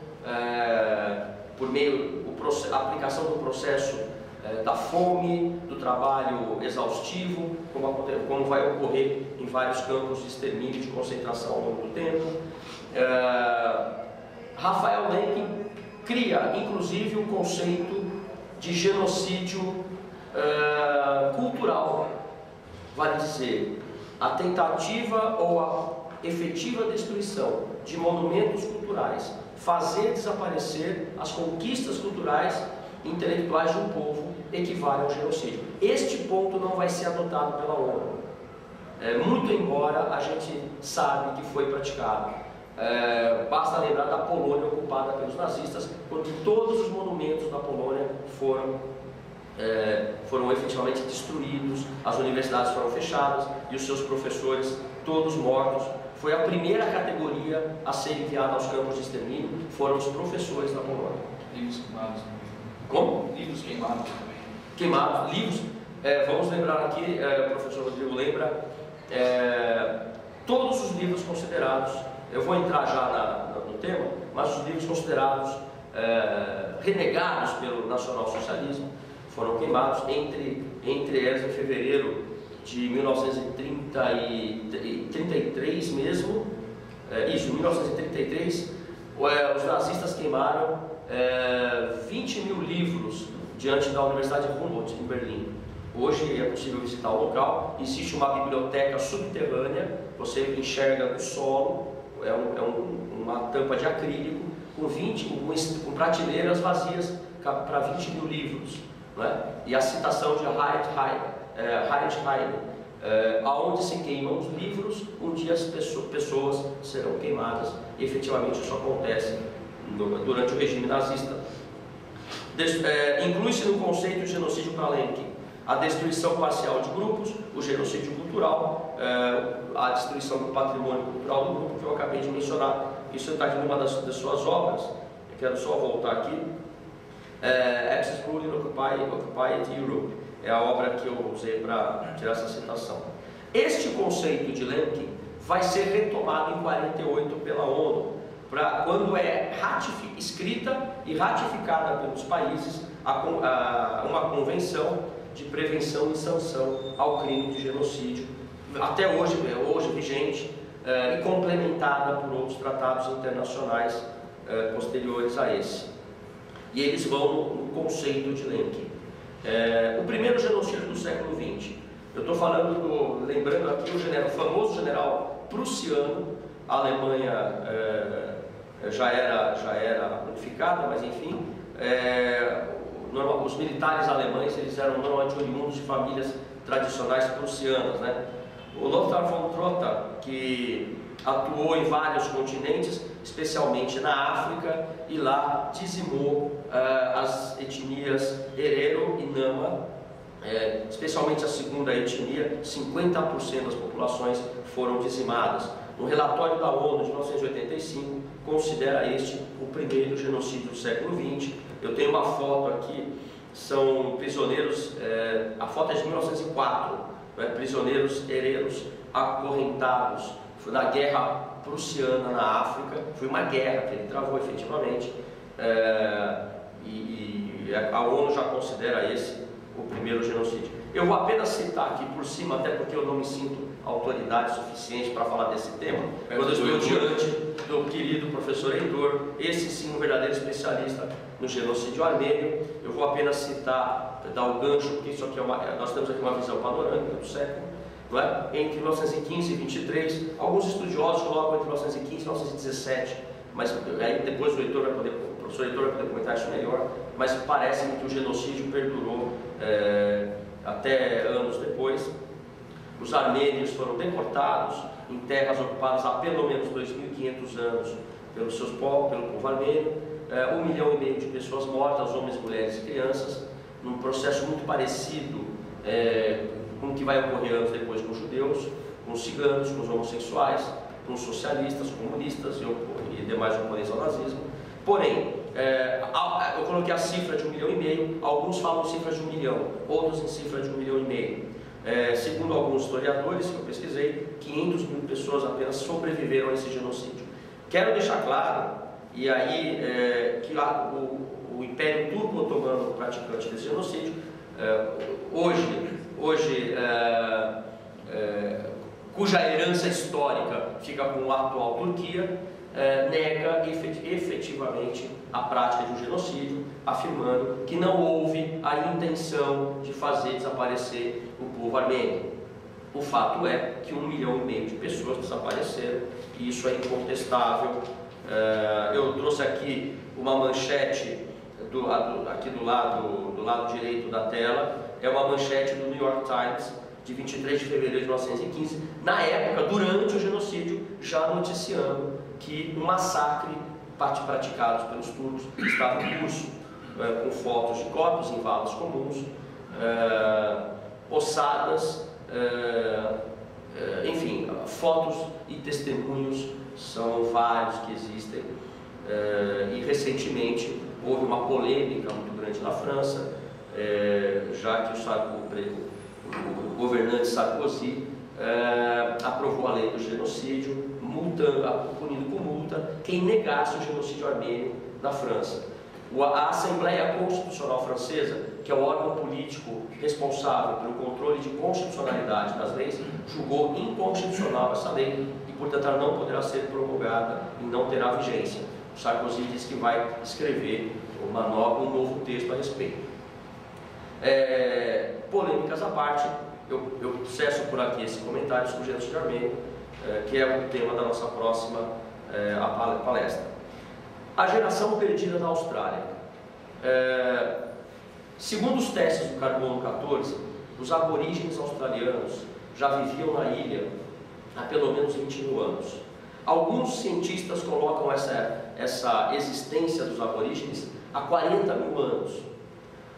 B: por meio da aplicação do processo da fome, do trabalho exaustivo, como vai ocorrer em vários campos de extermínio e de concentração ao longo do tempo. Raphael Lemkin cria, inclusive, o conceito de genocídio cultural, vale dizer, a tentativa ou a efetiva destruição de monumentos culturais, fazer desaparecer as conquistas culturais e intelectuais de um povo, equivale ao genocídio. Este ponto não vai ser adotado pela ONU, muito embora a gente sabe que foi praticado. Basta lembrar da Polônia ocupada pelos nazistas, quando todos os monumentos da Polônia foram efetivamente destruídos, as universidades foram fechadas e os seus professores todos mortos. Foi a primeira categoria a ser enviada aos campos de extermínio, foram os professores da Polônia.
A: Livros queimados.
B: Como?
A: Livros queimados também.
B: Queimados, livros. Vamos lembrar aqui, o professor Rodrigo lembra, todos os livros considerados, eu vou entrar já no tema, mas os livros considerados renegados pelo nacionalsocialismo foram queimados, entre eles em fevereiro de 1933 mesmo, em 1933, os nazistas queimaram 20 mil livros diante da Universidade Humboldt, em Berlim. Hoje é possível visitar o local, existe uma biblioteca subterrânea, você enxerga no solo, uma tampa de acrílico, com prateleiras vazias para 20 mil livros, né? E a citação de Heinrich Heine, aonde se queimam os livros, um dia as pessoas serão queimadas, e efetivamente isso acontece durante o regime nazista. Inclui-se no conceito de genocídio para Lemkin a destruição parcial de grupos, o genocídio cultural, a destruição do patrimônio cultural do grupo, que eu acabei de mencionar. Isso está aqui numa das suas obras, eu quero só voltar aqui. Axis Rule in Occupied Europe é a obra que eu usei para tirar essa citação. Este conceito de Lemkin vai ser retomado em 1948 pela ONU, quando é escrita e ratificada pelos países uma convenção de prevenção e sanção ao crime de genocídio, até hoje vigente, e complementada por outros tratados internacionais posteriores a esse. E eles vão no conceito de Lemkin. O primeiro genocídio do século XX, eu estou lembrando aqui o famoso general prussiano. A Alemanha já era unificada, mas enfim, os militares alemães eles eram normalmente oriundos de famílias tradicionais prussianas, né? O Lothar von Trotha, que atuou em vários continentes, especialmente na África, e lá dizimou as etnias Herero e Nama, especialmente a segunda etnia, 50% das populações foram dizimadas. No relatório da ONU de 1985, considera este o primeiro genocídio do século XX. Eu tenho uma foto aqui, são prisioneiros, a foto é de 1904, prisioneiros hereros acorrentados na guerra prussiana na África. Foi uma guerra que ele travou efetivamente, e a ONU já considera esse o primeiro genocídio. Eu vou apenas citar aqui por cima, até porque eu não me sinto autoridade suficiente para falar desse tema, quando eu estou diante do querido professor Heitor, esse sim um verdadeiro especialista no genocídio armênio. Eu vou apenas citar, dar o gancho, porque isso aqui nós temos aqui uma visão panorâmica do século, não é? Entre 1915 e 23, alguns estudiosos colocam entre 1915 e 1917, mas aí depois o professor Heitor vai poder comentar isso melhor, mas parece-me que o genocídio perdurou até anos depois. Os armênios foram deportados em terras ocupadas há pelo menos 2.500 anos pelo povo armênio, 1,5 milhão de pessoas mortas, homens, mulheres e crianças, num processo muito parecido com o que vai ocorrer anos depois com os judeus, com os ciganos, com os homossexuais, com os socialistas, comunistas e demais oponentes ao nazismo. Porém, eu coloquei a cifra de 1,5 milhão, alguns falam cifras de 1 milhão, outros em cifra de 1,5 milhão. Segundo alguns historiadores que eu pesquisei, 500 mil pessoas apenas sobreviveram a esse genocídio. Quero deixar claro, e aí, que o Império Turco-Otomano praticante desse genocídio, cuja herança histórica fica com a atual Turquia, nega efetivamente a prática de um genocídio, afirmando que não houve a intenção de fazer desaparecer o povo armênio. O fato é que 1,5 milhão de pessoas desapareceram, e isso é incontestável. Eu trouxe aqui uma manchete aqui do lado direito da tela, é uma manchete do New York Times de 23 de fevereiro de 1915, na época, durante o genocídio, já noticiando que um massacre praticado pelos turcos estava em curso, com fotos de corpos em valas comuns, ossadas, enfim, fotos e testemunhos são vários que existem. E recentemente houve uma polêmica muito grande na França, já que o governante Sarkozy aprovou a lei do genocídio, punindo com multa quem negasse o genocídio armênio na França. A Assembleia Constitucional Francesa, que é o órgão político responsável pelo controle de constitucionalidade das leis, julgou inconstitucional essa lei e, portanto, ela não poderá ser promulgada e não terá vigência. O Sarkozy disse que vai escrever um novo texto a respeito. Polêmicas à parte, eu cesso por aqui esse comentário sobre o genocídio armênio, que é o tema da nossa próxima palestra. A geração perdida na Austrália. Segundo os testes do carbono 14, os aborígenes australianos já viviam na ilha há pelo menos 20 mil anos. Alguns cientistas colocam essa existência dos aborígenes há 40 mil anos.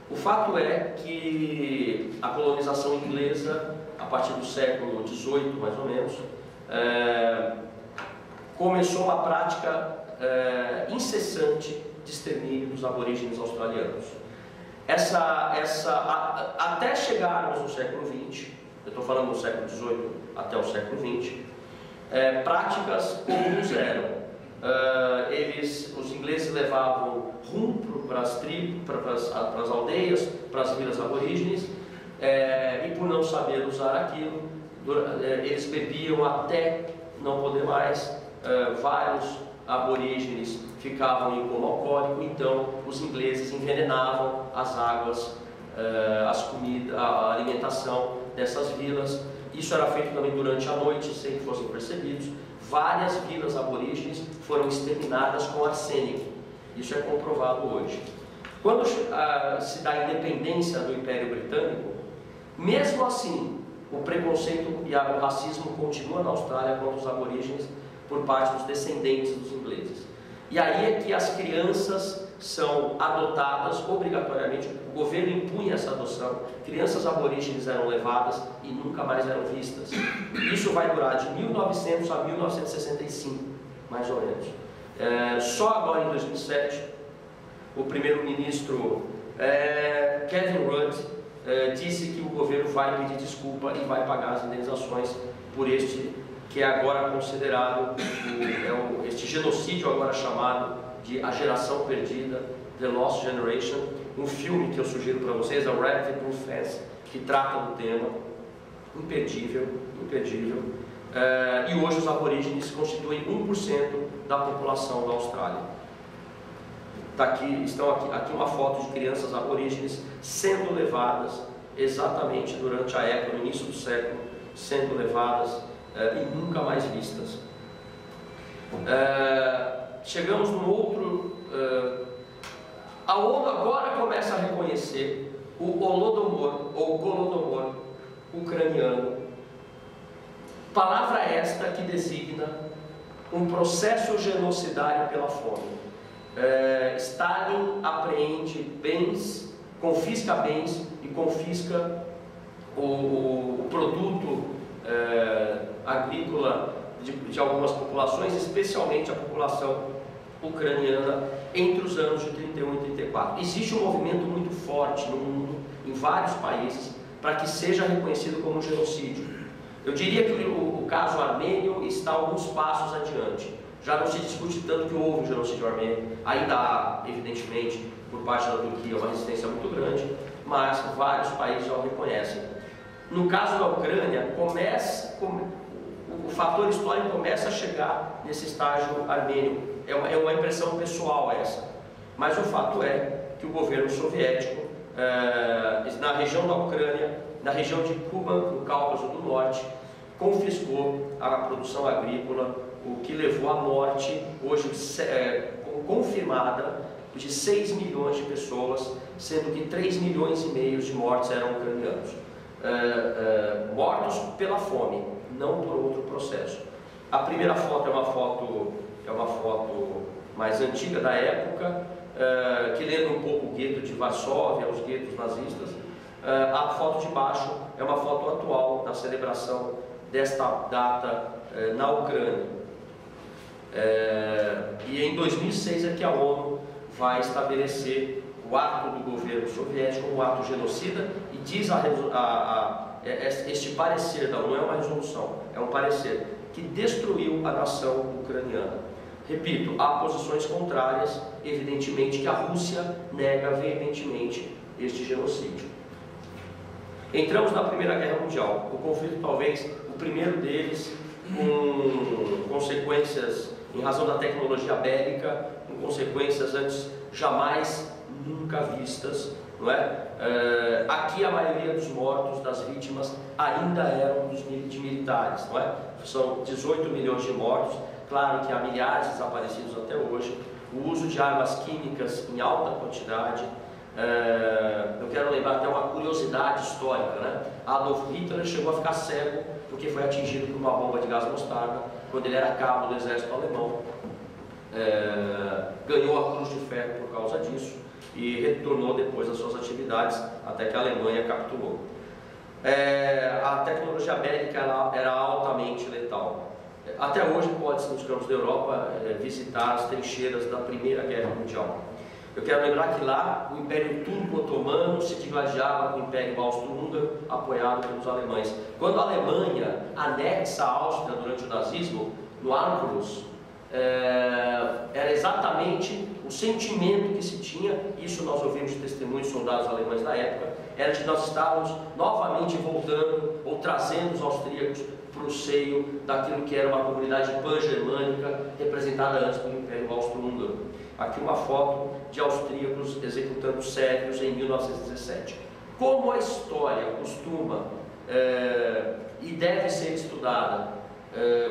B: O fato é que a colonização inglesa, a partir do século XVIII, mais ou menos, começou uma prática incessante de extermínio dos aborígenes australianos. Até chegarmos no século XX, eu estou falando do século XVIII até o século XX, práticas comuns eram, os ingleses levavam rum para as tribos, para as aldeias, para as vilas aborígenes, e por não saber usar aquilo, eles bebiam até não poder mais. Vários aborígenes ficavam em coma alcoólico, então os ingleses envenenavam as águas, as comidas, a alimentação dessas vilas. Isso era feito também durante a noite, sem que fossem percebidos. Várias vilas aborígenes foram exterminadas com arsênico. Isso é comprovado hoje. Quando se dá a independência do Império Britânico, mesmo assim, o preconceito e o racismo continua na Austrália contra os aborígenes por parte dos descendentes dos ingleses. E aí é que as crianças são adotadas obrigatoriamente, o governo impunha essa adoção, crianças aborígenes eram levadas e nunca mais eram vistas. Isso vai durar de 1900 a 1965, mais ou menos. Só agora em 2007, o primeiro-ministro Kevin Rudd disse que o governo vai pedir desculpa e vai pagar as indenizações por este que é agora considerado este genocídio agora chamado de A Geração Perdida, The Lost Generation, um filme que eu sugiro para vocês, é o Rabbit Proof Fence, que trata do tema, imperdível, imperdível. E hoje os aborígenes constituem 1% da população da Austrália. Aqui uma foto de crianças aborígenes sendo levadas exatamente durante a época, no início do século, sendo levadas e nunca mais vistas. Chegamos num outro... a ONU agora começa a reconhecer o Holodomor, ou Golodomor, ucraniano. Palavra esta que designa um processo genocidário pela fome. Stalin apreende bens, confisca bens e confisca o produto agrícola de algumas populações, especialmente a população ucraniana, entre os anos de 31 e 34. Existe um movimento muito forte no mundo, em vários países, para que seja reconhecido como um genocídio. Eu diria que o caso armênio está alguns passos adiante. Já não se discute tanto que houve um genocídio armênio, ainda há, evidentemente, por parte da Turquia, uma resistência muito grande, mas vários países já o reconhecem. No caso da Ucrânia, o fator histórico começa a chegar nesse estágio armênio. É uma impressão pessoal essa, mas o fato é que o governo soviético, na região da Ucrânia, na região de Kuban, no Cáucaso do Norte, confiscou a produção agrícola, o que levou à morte, hoje confirmada, de 6 milhões de pessoas, sendo que 3,5 milhões de mortes eram ucranianos. Mortos pela fome, não por outro processo. A primeira foto é uma foto mais antiga da época, que lembra um pouco o gueto de Varsóvia, os guetos nazistas. A foto de baixo é uma foto atual da celebração desta data na Ucrânia. E em 2006 é que a ONU vai estabelecer o ato do governo soviético, um ato genocida, e diz este parecer da ONU, não é uma resolução, é um parecer, que destruiu a nação ucraniana. Repito, há posições contrárias, evidentemente que a Rússia nega veementemente este genocídio. Entramos na Primeira Guerra Mundial, o conflito talvez o primeiro deles, com consequências em razão da tecnologia bélica, com consequências antes jamais nunca vistas, não é? Aqui a maioria dos mortos, das vítimas, ainda eram de militares, não é? São 18 milhões de mortos, claro que há milhares desaparecidos até hoje, o uso de armas químicas em alta quantidade. Eu quero lembrar até uma curiosidade histórica, né? Adolf Hitler chegou a ficar cego porque foi atingido por uma bomba de gás mostarda quando ele era cabo do exército alemão. Ganhou a Cruz de Ferro por causa disso e retornou depois às suas atividades até que a Alemanha capturou. A tecnologia bélica era altamente letal. Até hoje pode-se nos campos da Europa visitar as trincheiras da Primeira Guerra Mundial. Eu quero lembrar que lá o Império Turco-Otomano se digladiava com o Império Austro-Húngaro, apoiado pelos alemães. Quando a Alemanha anexa a Áustria durante o nazismo, no Árvores, era exatamente o sentimento que se tinha, isso nós ouvimos de testemunhos de soldados alemães da época, era de nós estávamos novamente voltando ou trazendo os austríacos para o seio daquilo que era uma comunidade pan-germânica representada antes pelo Império Austro-Húngaro. Aqui uma foto de austríacos executando sérvios em 1917. Como a história costuma e deve ser estudada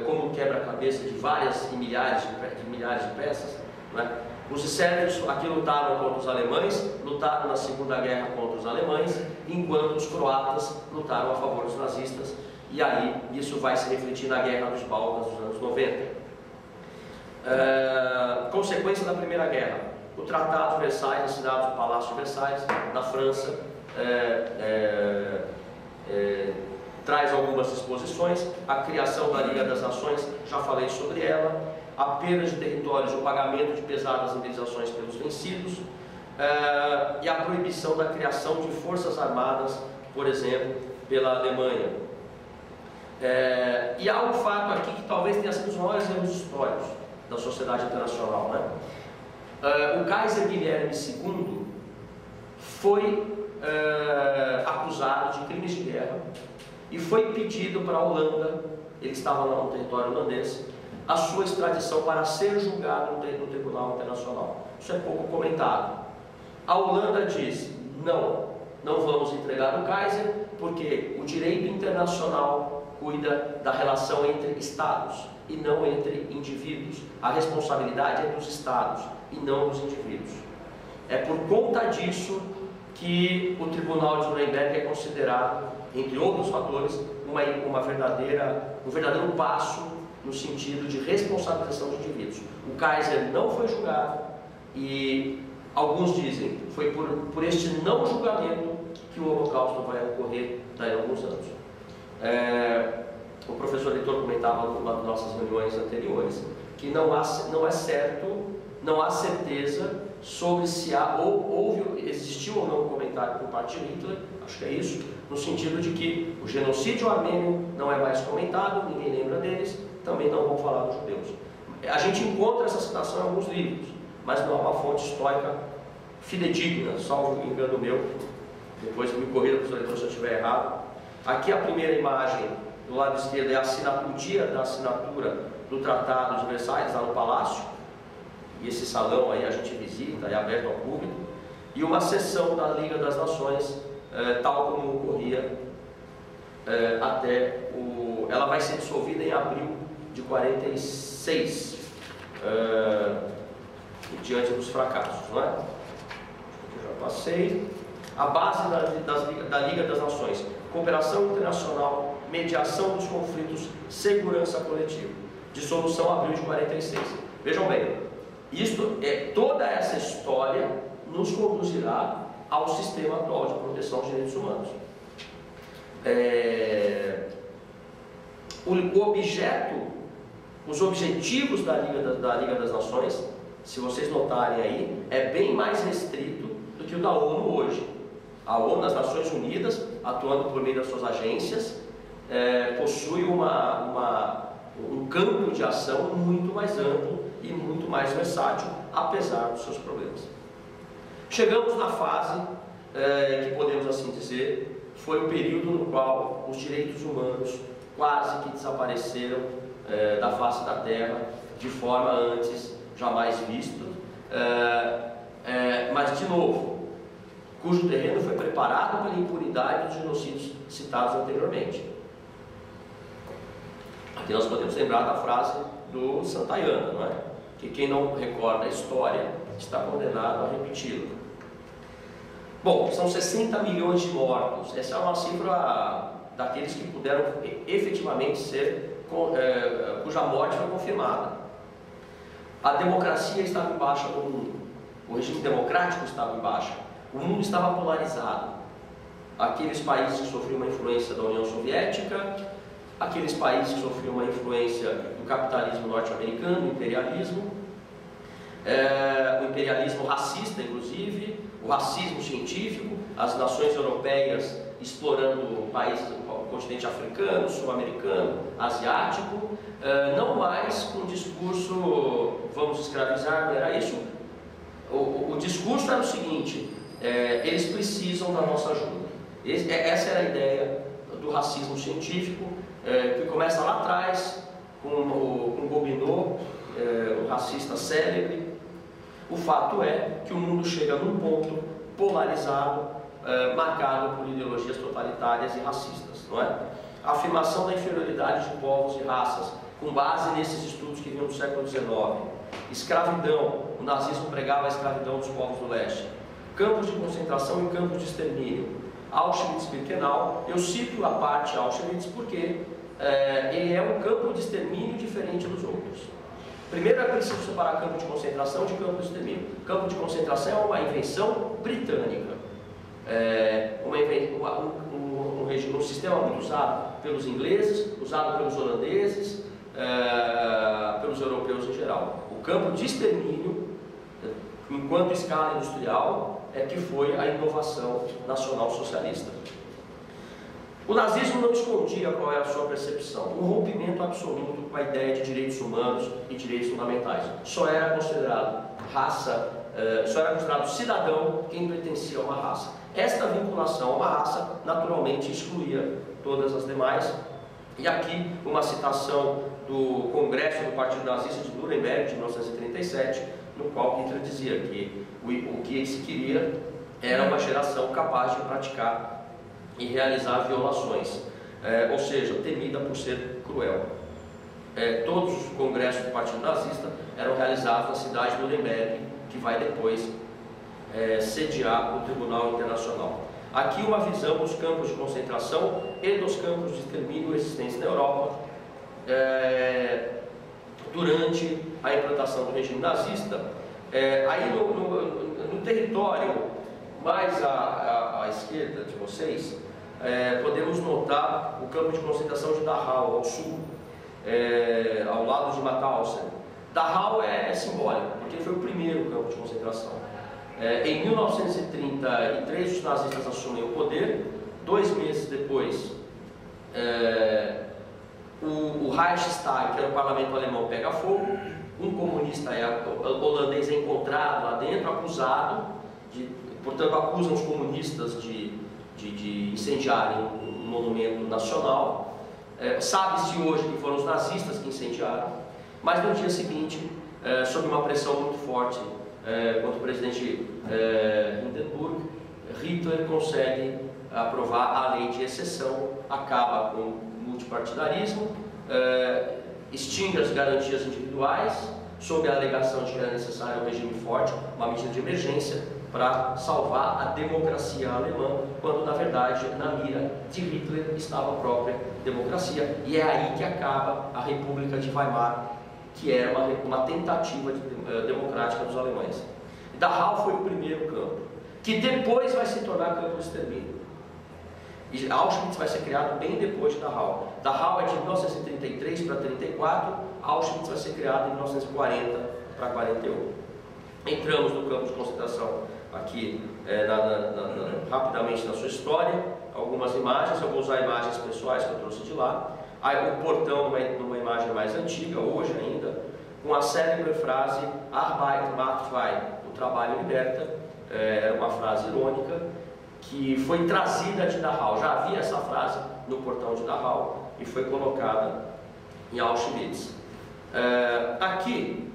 B: como quebra-cabeça de várias e milhares de peças, não é? Os sérvios aqui lutaram contra os alemães, lutaram na Segunda Guerra contra os alemães, enquanto os croatas lutaram a favor dos nazistas, e aí isso vai se refletir na Guerra dos Balcãs dos anos 90. Consequência da Primeira Guerra: o Tratado de Versailles, assinado no Palácio de Versailles, na França, traz algumas disposições. A criação da Liga das Nações, já falei sobre ela. A perda de territórios, o pagamento de pesadas indenizações pelos vencidos. e a proibição da criação de forças armadas, por exemplo, pela Alemanha. E há um fato aqui que talvez tenha sido os maiores erros históricos da sociedade internacional, né? O Kaiser Guilherme II foi acusado de crimes de guerra e foi pedido para a Holanda, ele estava lá no território holandês, a sua extradição para ser julgado no Tribunal Internacional. Isso é pouco comentado. A Holanda diz: não vamos entregar o Kaiser, porque o direito internacional cuida da relação entre Estados e não entre indivíduos. A responsabilidade é dos Estados e não dos indivíduos. É por conta disso que o Tribunal de Nuremberg é considerado, entre outros fatores, um verdadeiro passo no sentido de responsabilização de indivíduos. O Kaiser não foi julgado e alguns dizem que foi por este não julgamento que o Holocausto vai ocorrer daí a alguns anos. O professor Heitor comentava numa das nossas reuniões anteriores que não é certo, não há certeza sobre se existiu ou não um comentário por parte de Hitler, acho que é isso, no sentido de que o genocídio armênio não é mais comentado, ninguém lembra deles, também não vão falar dos judeus. A gente encontra essa citação em alguns livros, mas não é uma fonte histórica fidedigna, salvo engano meu, depois me corrija, professor, se eu estiver errado. Aqui a primeira imagem, do lado esquerdo, é o dia da assinatura do Tratado de Versalhes, lá no Palácio, e esse salão aí a gente visita, é aberto ao público, e uma sessão da Liga das Nações, tal como ocorria ela vai ser dissolvida em abril de 46, diante dos fracassos, não é? Eu já passei. A base da Liga das Nações: cooperação internacional, mediação dos conflitos, segurança coletiva. Dissolução abril de 46. Vejam bem, toda essa história nos conduzirá ao sistema atual de proteção dos direitos humanos. Os objetivos da Liga das Nações, se vocês notarem aí, é bem mais restrito do que o da ONU hoje. A ONU, as Nações Unidas, atuando por meio das suas agências, possui um campo de ação muito mais amplo e muito mais versátil, apesar dos seus problemas. Chegamos na fase que podemos assim dizer, foi o período no qual os direitos humanos quase que desapareceram da face da Terra, de forma antes jamais vista, mas de novo, cujo terreno foi preparado pela impunidade dos genocídios citados anteriormente. Aqui nós podemos lembrar da frase do Santayana, não é? Que quem não recorda a história está condenado a repeti-la. Bom, são 60 milhões de mortos. Essa é uma cifra daqueles que puderam efetivamente cuja morte foi confirmada. A democracia estava em baixa no mundo. O regime democrático estava em baixa. O mundo estava polarizado. Aqueles países que sofriam uma influência da União Soviética, aqueles países que sofriam uma influência do capitalismo norte-americano, o imperialismo racista, inclusive, o racismo científico, as nações europeias explorando países do continente africano, sul-americano, asiático, não mais com o discurso vamos escravizar, não era isso. O discurso era o seguinte: eles precisam da nossa ajuda. Essa era a ideia do racismo científico, que começa lá atrás com Gobineau, o racista célebre. O fato é que o mundo chega num ponto polarizado, marcado por ideologias totalitárias e racistas, não é? A afirmação da inferioridade de povos e raças, com base nesses estudos que vinham do século XIX. Escravidão, o nazismo pregava a escravidão dos povos do leste. Campos de concentração e campos de extermínio. Auschwitz-Birkenau, eu cito a parte Auschwitz porque ele é um campo de extermínio diferente dos outros. Primeiro é preciso separar campo de concentração de campo de extermínio. Campo de concentração é uma invenção britânica, um sistema muito usado pelos ingleses, usado pelos holandeses, pelos europeus em geral. O campo de extermínio enquanto escala industrial, que foi a inovação nacional socialista. O nazismo não escondia qual era a sua percepção, um rompimento absoluto com a ideia de direitos humanos e direitos fundamentais. Só era considerado cidadão quem pertencia a uma raça. Esta vinculação a uma raça naturalmente excluía todas as demais. E aqui uma citação do Congresso do Partido Nazista de Nuremberg de 1937, no qual Hitler dizia que o que se queria era uma geração capaz de praticar e realizar violações, ou seja, temida por ser cruel. Todos os congressos do Partido Nazista eram realizados na cidade de Nuremberg, que vai depois sediar o Tribunal Internacional. Aqui uma visão dos campos de concentração e dos campos de extermínio existentes na Europa durante a implantação do regime nazista. Aí no território mais à esquerda de vocês, podemos notar o campo de concentração de Dachau, ao sul, ao lado de Mauthausen. Dachau é simbólico, porque foi o primeiro campo de concentração. Em 1933, os nazistas assumem o poder. 2 meses depois, o Reichstag, que era o parlamento alemão, pega fogo. Um comunista holandês é encontrado lá dentro, acusado, portanto, acusam os comunistas de incendiarem um monumento nacional. Sabe-se hoje que foram os nazistas que incendiaram, mas no dia seguinte, sob uma pressão muito forte contra o presidente Hindenburg, Hitler consegue aprovar a lei de exceção, acaba com o multipartidarismo, extingue as garantias individuais, sob a alegação de que era necessário um regime forte, uma medida de emergência para salvar a democracia alemã, quando na verdade na mira de Hitler estava a própria democracia. E é aí que acaba a República de Weimar, que era uma tentativa democrática dos alemães. Dachau foi o primeiro campo, que depois vai se tornar campo de extermínio. E Auschwitz vai ser criado bem depois de Dachau. Dachau é de 1933 para 34, Auschwitz vai ser criado em 1940 para 41. Entramos no campo de concentração aqui rapidamente na sua história, algumas imagens. Eu vou usar imagens pessoais que eu trouxe de lá. Aí o portão numa imagem mais antiga, hoje ainda, com a célebre frase Arbeit macht frei, o trabalho liberta. Era uma frase irônica que foi trazida de Dachau. Já havia essa frase no portão de Dachau e foi colocada em Auschwitz. Aqui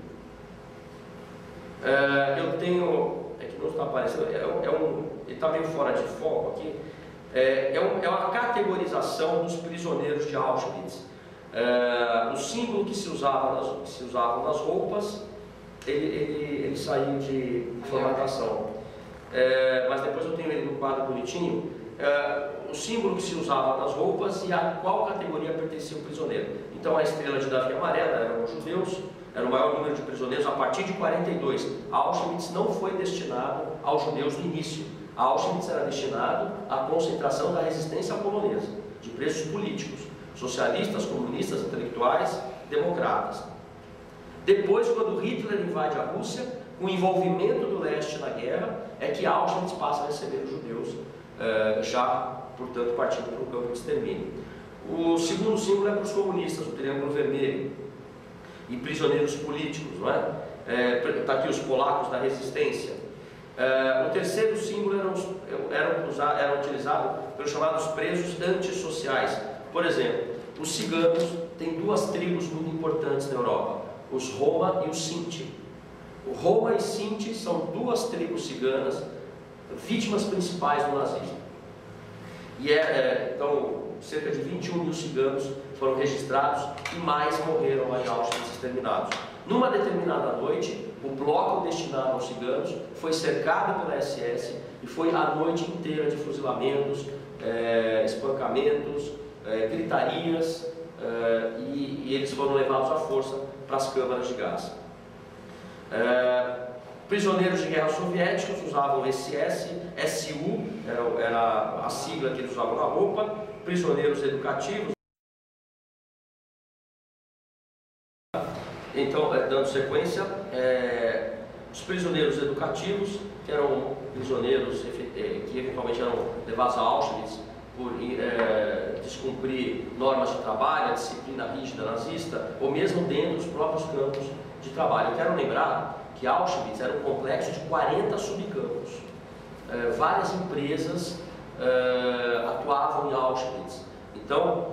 B: eu tenho, que não está aparecendo, ele está meio fora de foco aqui. É uma categorização dos prisioneiros de Auschwitz. O símbolo que se usavam nas roupas, ele saiu de formatação. Mas depois eu tenho ele no quadro bonitinho. O símbolo que se usava nas roupas e a qual categoria pertencia o prisioneiro. Então a estrela de Davi amarela eram os judeus, era o maior número de prisioneiros a partir de 42. Auschwitz não foi destinado aos judeus no início. Auschwitz era destinado à concentração da resistência polonesa, de presos políticos, socialistas, comunistas, intelectuais, democratas. Depois, quando Hitler invade a Rússia, com o envolvimento do leste na guerra, é que Auschwitz passa a receber os judeus, já, portanto, partindo para o campo de extermínio. O segundo símbolo é para os comunistas, o triângulo vermelho, e prisioneiros políticos, não é? Está aqui os polacos da resistência. O terceiro símbolo era utilizado pelos chamados presos antissociais. Por exemplo, os ciganos têm 2 tribos muito importantes na Europa, os Roma e os Sinti. O Roma e Sinti são 2 tribos ciganas, vítimas principais do nazismo. E então, cerca de 21 mil ciganos foram registrados e mais morreram lá em Auschwitz exterminados. Numa determinada noite, o bloco destinado aos ciganos foi cercado pela SS e foi a noite inteira de fuzilamentos, espancamentos, gritarias, e eles foram levados à força para as câmaras de gás. Prisioneiros de guerra soviéticos usavam SS, SU, era a sigla que eles usavam na roupa. Prisioneiros educativos. Então, dando sequência, os prisioneiros educativos, que eram prisioneiros que eventualmente eram levados a Auschwitz por descumprir normas de trabalho, a disciplina rígida nazista, ou mesmo dentro dos próprios campos de trabalho. Eu quero lembrar que Auschwitz era um complexo de 40 subcampos. Várias empresas atuavam em Auschwitz. Então,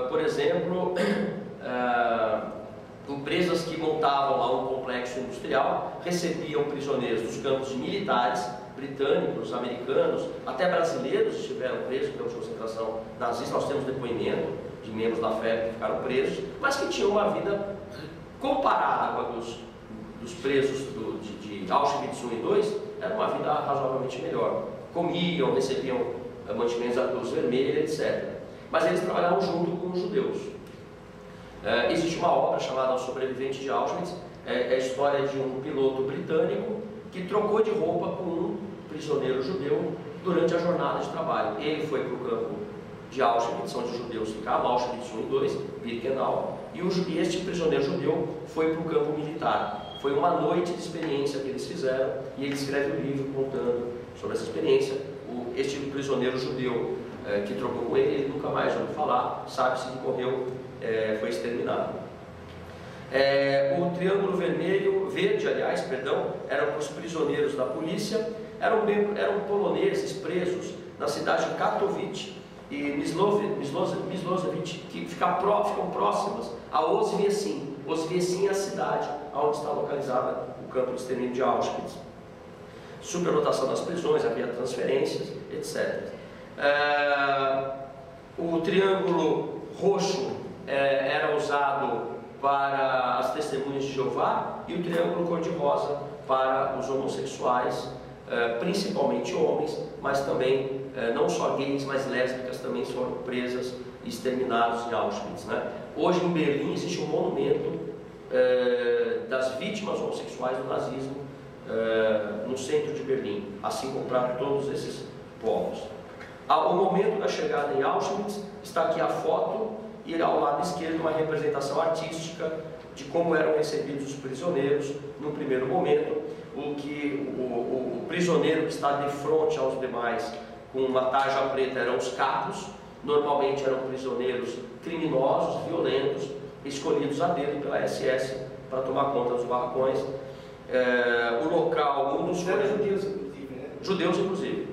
B: por exemplo, empresas que montavam lá um complexo industrial recebiam prisioneiros dos campos de militares, britânicos, americanos, até brasileiros estiveram presos em campos de concentração nazista. Nós temos depoimento de membros da FEB que ficaram presos, mas que tinham uma vida comparada com a dos presos de Auschwitz 1 e 2, era uma vida razoavelmente melhor. Comiam, recebiam mantimentos da Cruz Vermelha, etc. Mas eles trabalhavam junto com os judeus. Existe uma obra chamada O Sobrevivente de Auschwitz, é a história de um piloto britânico que trocou de roupa com um prisioneiro judeu durante a jornada de trabalho. Ele foi para o campo de Auschwitz, onde os judeus ficavam, Auschwitz 1 e 2, Birkenau, e este prisioneiro judeu foi para o campo militar. Foi uma noite de experiência que eles fizeram, e ele escreve um livro contando sobre essa experiência. Este prisioneiro judeu que trocou com ele nunca mais ouviu falar, sabe-se que morreu, foi exterminado. O Triângulo Verde, eram os prisioneiros da polícia, eram poloneses presos na cidade de Katowice e Milosevic, que ficam próximas a Oswiecim. Oswiecim é a cidade onde está localizada o campo de extermínio de Auschwitz. Superlotação das prisões, havia transferências, etc. O Triângulo Roxo era usado para as testemunhas de Jeová e o Triângulo Cor-de-Rosa para os homossexuais, principalmente homens, mas também não só gays, mas lésbicas também foram presas e exterminados em Auschwitz, né? Hoje em Berlim existe um monumento das vítimas homossexuais do nazismo no centro de Berlim, assim como para todos esses povos. O momento da chegada em Auschwitz, está aqui a foto e ao lado esquerdo uma representação artística de como eram recebidos os prisioneiros no primeiro momento. O prisioneiro que está de frente aos demais com uma tarja preta eram os capos, normalmente eram prisioneiros criminosos, violentos, escolhidos a dedo pela SS para tomar conta dos barracões. O local, um dos
C: judeus, inclusive, né?
B: Judeus, inclusive.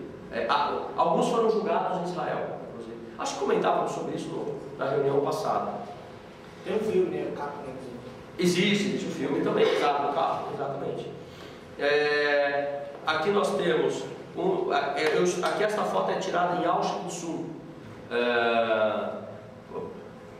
B: Alguns foram julgados em Israel, inclusive. Acho que comentávamos sobre isso na reunião passada.
C: Tem um filme, né? O Capo, né?
B: Existe um filme também, exato, o Capo, exatamente. Aqui nós temos aqui esta foto é tirada em Auschwitz Sul.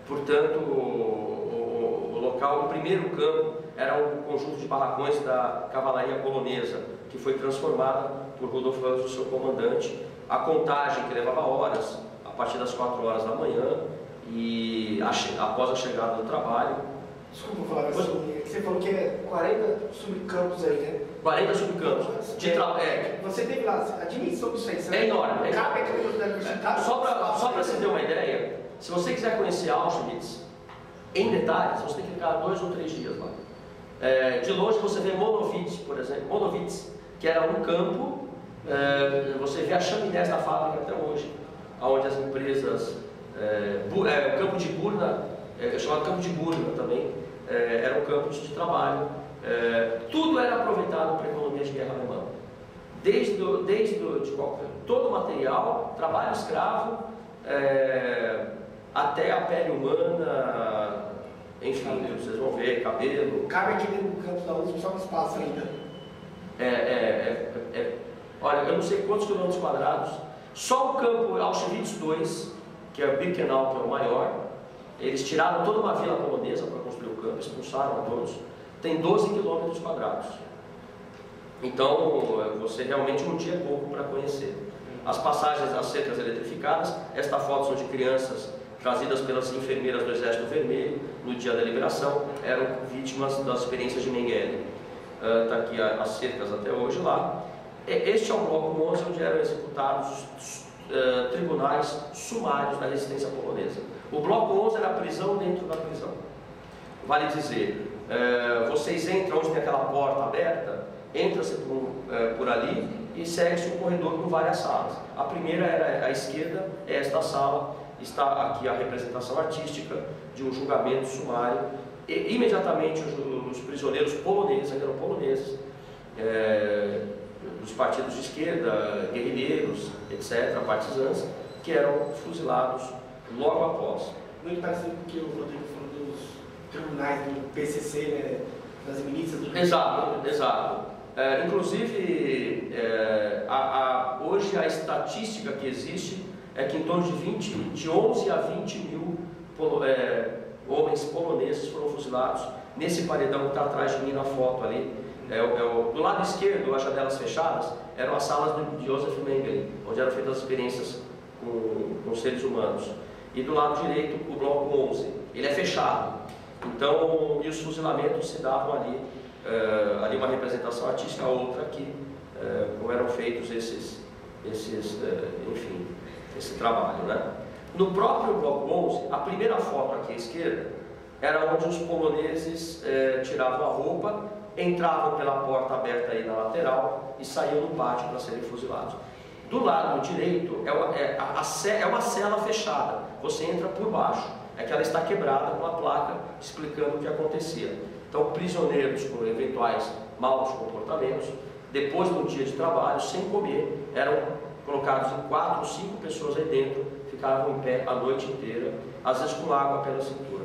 B: Portanto, o local, o primeiro campo, era um conjunto de barracões da cavalaria polonesa, que foi transformada por Rudolf Höss, o seu comandante. A contagem, que levava horas, a partir das 4 horas da manhã, e após a chegada do trabalho.
C: Desculpa falar assim, você falou que é 40 subcampos aí, né?
B: 40 subcampos.
C: Você teve lá a dimensão disso aí,
B: é enorme. Só
C: para
B: para você ter uma ideia, se você quiser conhecer Auschwitz em detalhes, você tem que ficar 2 ou 3 dias lá. De longe você vê Monowitz, por exemplo, Monowitz, que era um campo, você vê a chaminés da fábrica até hoje, onde as empresas, o campo de Burna, chamado campo de Burna também, eram campos de trabalho. Tudo era aproveitado para a economia de guerra alemã. Todo o material, trabalho escravo, até a pele humana, enfim, vocês vão ver, cabelo.
C: Cabe aqui dentro do campo da USP, só um espaço ainda.
B: Olha, eu não sei quantos quilômetros quadrados. Só o campo Auschwitz II, que é Birkenau, que é o maior, eles tiraram toda uma vila polonesa para construir o campo, expulsaram a todos. Tem 12 quilômetros quadrados. Então, você realmente um dia é pouco para conhecer. As passagens, as cercas eletrificadas, esta foto são de crianças trazidas pelas enfermeiras do Exército Vermelho no dia da liberação, eram vítimas das experiências de Mengele. Está aqui as cercas até hoje lá. Este é o bloco 11, onde eram executados os tribunais sumários da resistência polonesa. O bloco 11 era a prisão dentro da prisão. Vale dizer, vocês entram onde tem aquela porta aberta, entra-se por ali e segue-se um corredor com várias salas. A primeira era à esquerda, esta sala, está aqui a representação artística de um julgamento sumário. E, imediatamente os prisioneiros poloneses, que eram poloneses, dos partidos de esquerda, guerrilheiros, etc., partisãs, que eram fuzilados logo após.
C: Muito parecido com o que o Rodrigo falou dos tribunais do PCC, né? Das milícias do PCC.
B: Exato. Inclusive, hoje a estatística que existe é que em torno de 11 a 20 mil homens poloneses foram fuzilados nesse paredão que está atrás de mim na foto ali. Do lado esquerdo, as janelas fechadas, eram as salas de Josef Mengele, onde eram feitas as experiências com seres humanos. E do lado direito, o bloco 11. Ele é fechado. Então, e os fuzilamentos se davam ali, ali uma representação artística, a outra aqui, como eram feitos enfim, esse trabalho, né? No próprio bloco 11, a primeira foto aqui à esquerda, era onde os poloneses tiravam a roupa, entravam pela porta aberta aí na lateral e saíam do pátio para serem fuzilados. Do lado direito é uma cela fechada, você entra por baixo, é que ela está quebrada com uma placa explicando o que acontecia. Então, prisioneiros com eventuais maus comportamentos, depois do dia de trabalho, sem comer, eram colocados em 4 ou 5 pessoas aí dentro, ficavam em pé a noite inteira, às vezes com água pela cintura.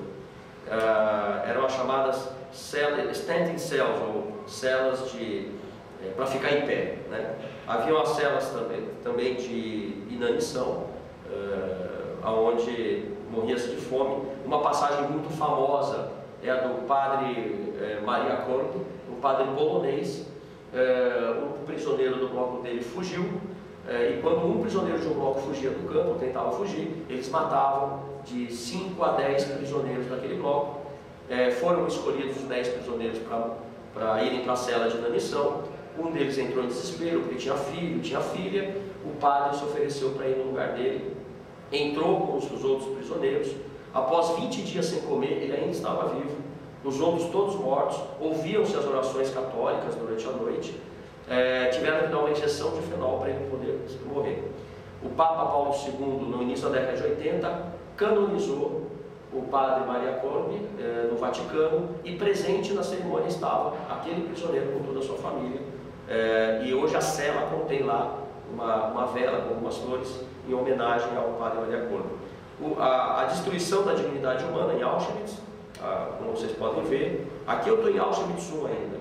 B: Eram as chamadas standing cells, ou celas para ficar em pé, né? Havia as celas também de inanição, onde morria-se de fome. Uma passagem muito famosa é a do padre Maria Korb, um padre polonês. Um prisioneiro do bloco dele fugiu, e quando um prisioneiro de um bloco fugia do campo, tentava fugir, eles matavam de 5 a 10 prisioneiros daquele bloco. Foram escolhidos os 10 prisioneiros para irem para a cela de inanição. Um deles entrou em desespero porque tinha filho, tinha filha. O padre se ofereceu para ir no lugar dele, entrou com os outros prisioneiros. Após 20 dias sem comer, ele ainda estava vivo. Os outros todos mortos. Ouviam-se as orações católicas durante a noite. Tiveram que dar uma injeção de fenol para ele poder morrer. O Papa Paulo II, no início da década de 80, canonizou o padre Maria Korb no Vaticano, e presente na cerimônia estava aquele prisioneiro com toda a sua família. E hoje a cela contém lá uma vela com algumas flores em homenagem ao padre Maria Korb. A destruição da dignidade humana em Auschwitz, como vocês podem ver, aqui eu estou em Auschwitz I ainda.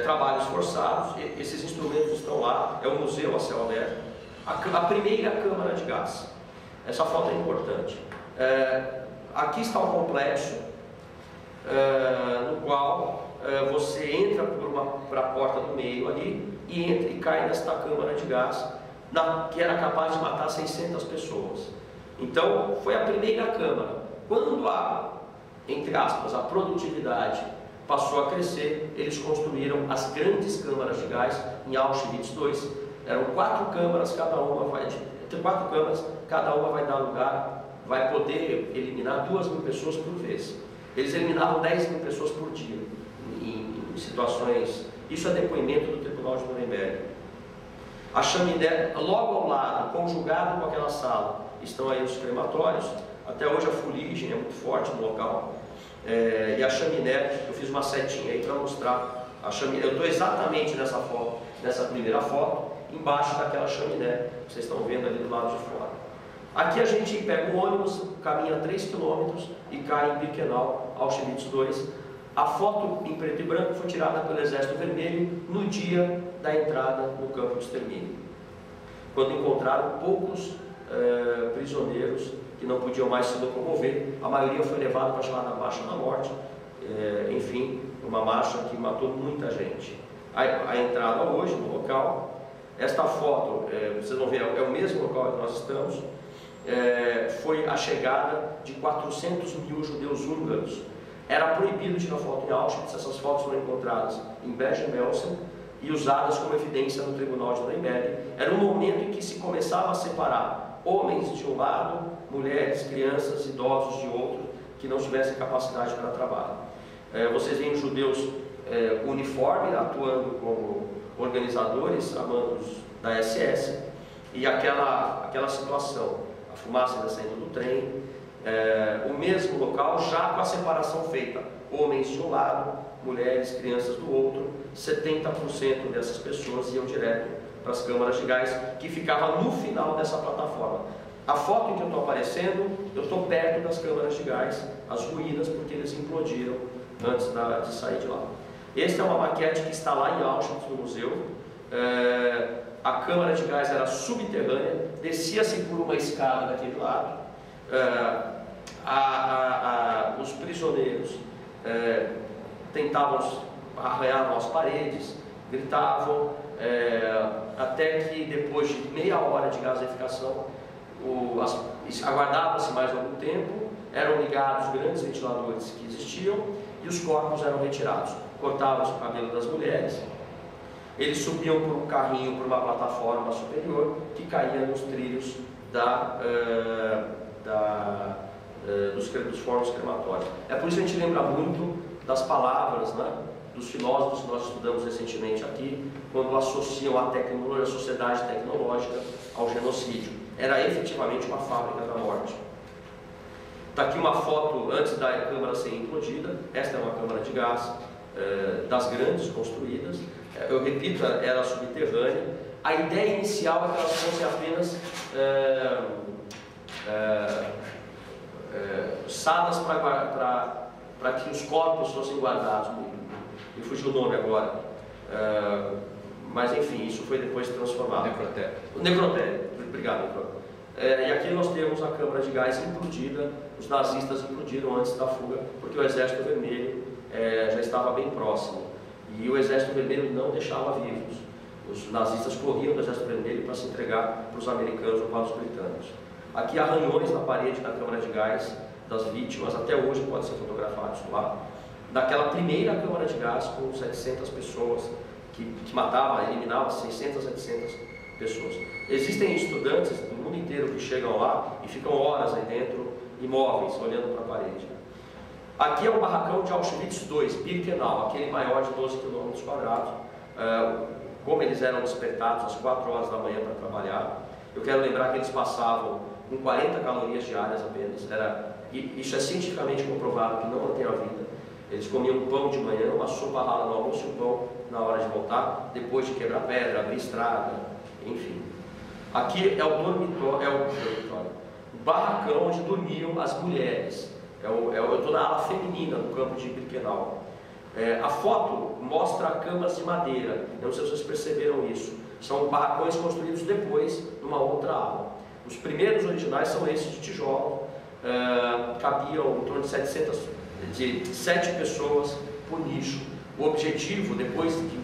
B: Trabalhos forçados, esses instrumentos estão lá, é um museu a céu aberto. A primeira câmara de gás, essa foto é importante. Aqui está um complexo no qual você entra para a porta do meio ali e entra e cai nesta câmara de gás, que era capaz de matar 600 pessoas. Então, foi a primeira câmara. Quando entre aspas, a produtividade passou a crescer, eles construíram as grandes câmaras de gás em Auschwitz II. Eram 4 câmaras, cada uma vai dar lugar, vai poder eliminar 2.000 pessoas por vez. Eles eliminavam 10.000 pessoas por dia, em situações. Isso é depoimento do Tribunal de Nuremberg. A chaminé, logo ao lado, conjugado com aquela sala, estão aí os crematórios. Até hoje a fuligem é muito forte no local. E a chaminé, eu fiz uma setinha aí para mostrar a chaminé. Eu estou exatamente nessa foto, nessa primeira foto, embaixo daquela chaminé que vocês estão vendo ali do lado de fora. Aqui a gente pega um ônibus, caminha 3 km e cai em Birkenau, Auschwitz II. A foto em preto e branco foi tirada pelo Exército Vermelho no dia da entrada no campo de extermínio, quando encontraram poucos prisioneiros que não podiam mais se locomover. A maioria foi levada para a chamada Marcha da Morte, enfim, uma marcha que matou muita gente. A entrada hoje no local, esta foto, vocês vão ver, é o mesmo local que nós estamos. Foi a chegada de 400.000 judeus húngaros. Era proibido tirar foto em Auschwitz. Essas fotos foram encontradas em Bergen-Belsen e usadas como evidência no Tribunal de Nuremberg. Era um momento em que se começava a separar homens de um lado, mulheres, crianças, idosos de outro, que não tivessem capacidade para trabalho. Vocês veem os judeus uniforme, atuando como organizadores, amandos da SS, e aquela situação, a fumaça ainda saindo do trem, o mesmo local já com a separação feita, homens de um lado, mulheres, crianças do outro. 70% dessas pessoas iam direto para as câmaras de gás, que ficava no final dessa plataforma. A foto em que eu estou aparecendo, eu estou perto das câmaras de gás, as ruínas, porque eles implodiram antes de sair de lá. Esta é uma maquete que está lá em Auschwitz, no museu. A câmara de gás era subterrânea, descia-se por uma escada daquele lado. Os prisioneiros tentavam arranhar as paredes, gritavam, até que depois de meia hora de gaseificação, aguardava-se mais algum tempo, eram ligados grandes ventiladores que existiam e os corpos eram retirados. Cortava-se o cabelo das mulheres, eles subiam por um carrinho, por uma plataforma superior que caía nos trilhos dos fornos crematórios. É por isso que a gente lembra muito das palavras, né, dos filósofos que nós estudamos recentemente aqui, quando associam a tecnologia, a sociedade tecnológica ao genocídio. Era efetivamente uma fábrica da morte. Está aqui uma foto antes da câmara ser implodida. Esta é uma câmara de gás das grandes construídas. Eu repito, era subterrânea. A ideia inicial é que elas fossem apenas salas para que os corpos fossem guardados. Me fugiu o nome agora. Mas enfim, isso foi depois transformado.
A: Necrotério.
B: Necrotério, obrigado, Necrotério. E aqui nós temos a câmara de gás implodida. Os nazistas implodiram antes da fuga, porque o Exército Vermelho já estava bem próximo. E o Exército Vermelho não deixava vivos. Os nazistas corriam do Exército Vermelho para se entregar para os americanos ou para os britânicos. Aqui arranhões na parede da câmara de gás das vítimas, até hoje podem ser fotografados lá. Daquela primeira câmara de gás com 700 pessoas, que matava, eliminava 600 a 700 pessoas. Existem estudantes do mundo inteiro que chegam lá e ficam horas aí dentro, imóveis, olhando para a parede. Aqui é o barracão de Auschwitz II, Birkenau, aquele maior de 12 km². Como eles eram despertados às 4 horas da manhã para trabalhar, eu quero lembrar que eles passavam com 40 calorias diárias apenas. Isso é cientificamente comprovado que não mantém a vida. Eles comiam um pão de manhã, uma sopa rala no almoço e um pão na hora de voltar, depois de quebrar pedra, abrir estrada, enfim. Aqui é o dormitório, o barracão onde dormiam as mulheres. Eu estou na ala feminina do campo de Birkenau. A foto mostra camas de madeira. Eu não sei se vocês perceberam isso. São barracões construídos depois numa outra ala. Os primeiros originais são esses de tijolo. Cabiam em torno de 7 pessoas por nicho. O objetivo, depois de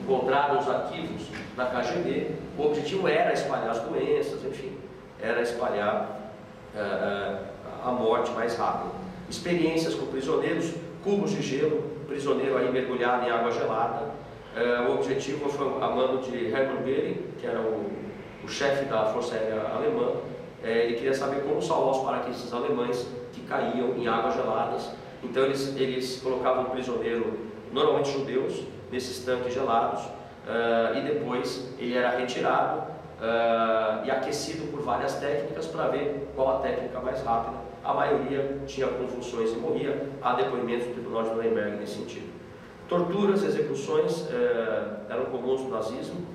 B: encontraram os arquivos da KGB, o objetivo era espalhar as doenças, enfim, era espalhar a morte mais rápido. Experiências com prisioneiros, cubos de gelo, prisioneiro aí mergulhado em água gelada. O objetivo foi a mando de Hermann Göring, que era o chefe da Força Aérea Alemã. Ele queria saber como salvar os paraquedistas alemães que caíam em águas geladas. Então eles colocavam o prisioneiro, normalmente judeus, nesses tanques gelados, e depois ele era retirado e aquecido por várias técnicas para ver qual a técnica mais rápida. A maioria tinha convulsões e morria. Há depoimentos do Tribunal de Nuremberg nesse sentido. Torturas, execuções eram comuns no nazismo.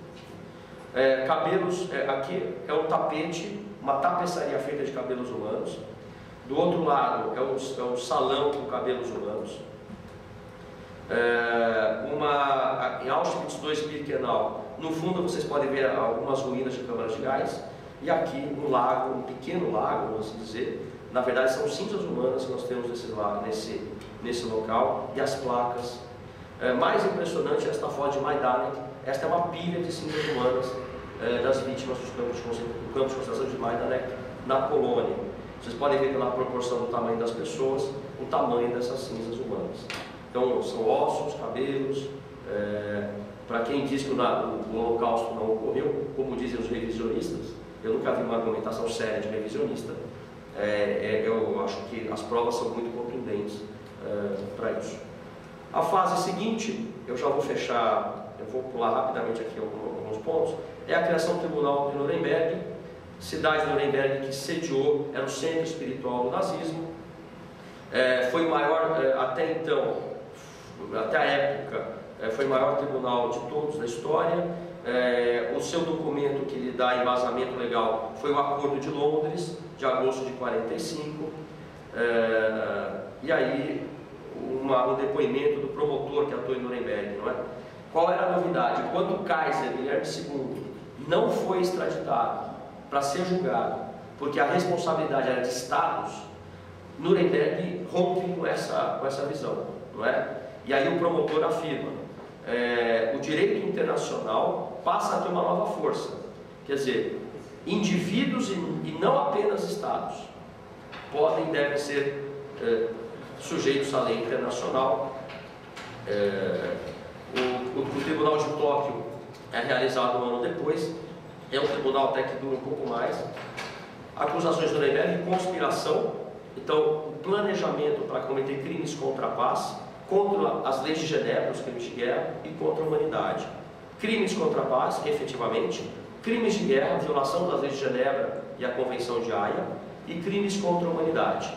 B: Cabelos, aqui é um tapete, uma tapeçaria feita de cabelos humanos. Do outro lado é o salão com cabelos humanos. Em Auschwitz II Birkenau, no fundo vocês podem ver algumas ruínas de câmaras de gás. E aqui um lago, um pequeno lago, vamos assim dizer. Na verdade são cinzas humanas que nós temos nesse local. E as placas. Mais impressionante esta foto de Majdanek. Esta é uma pilha de cinzas humanas das vítimas do campo de concentração de Majdanek na Polônia. Vocês podem ver pela proporção do tamanho das pessoas, o tamanho dessas cinzas humanas. Então são ossos, cabelos. Para quem diz que o Holocausto não ocorreu, como dizem os revisionistas, eu nunca vi uma argumentação séria de revisionista. Eu acho que as provas são muito contundentes para isso. A fase seguinte, eu já vou fechar, eu vou pular rapidamente aqui alguns pontos, é a criação do Tribunal de Nuremberg, cidade de Nuremberg que sediou, era o centro espiritual do nazismo, foi o maior, até então, até a época, foi o maior tribunal de todos da história. O seu documento que lhe dá embasamento legal foi o Acordo de Londres, de agosto de 45, e aí um depoimento do promotor que atuou em Nuremberg, não é? Qual era a novidade? Quando o Kaiser Guilherme II não foi extraditado para ser julgado, porque a responsabilidade era de Estados, Nuremberg rompe com essa visão, não é? E aí o promotor afirma, o direito internacional passa a ter uma nova força, quer dizer, indivíduos e não apenas Estados podem e devem ser sujeitos à lei internacional. O Tribunal de Tóquio é realizado um ano depois, é um tribunal até que dura um pouco mais. Acusações de Nuremberg, conspiração, então o planejamento para cometer crimes contra a paz, contra as leis de Genebra, os crimes de guerra, e contra a humanidade. Crimes contra a paz, efetivamente, crimes de guerra, violação das leis de Genebra e a Convenção de Haia, e crimes contra a humanidade.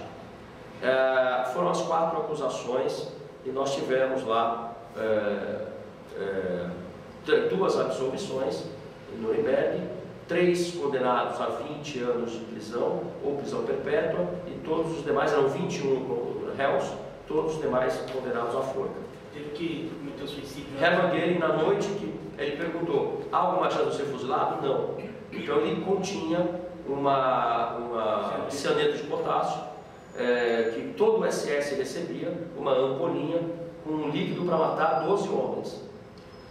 B: Foram as 4 acusações, e nós tivemos lá 2 absolvições em Nuremberg, 3 condenados a 20 anos de prisão ou prisão perpétua, e todos os demais, eram 21 réus, todos os demais condenados à forca.
C: Teve que cometer suicídio.
B: Hermann Göring, na noite que ele perguntou: há alguma chance de ser fuzilado? Não. Então ele continha uma cianeto de potássio, que todo o SS recebia, uma ampolinha com um líquido para matar 12 homens.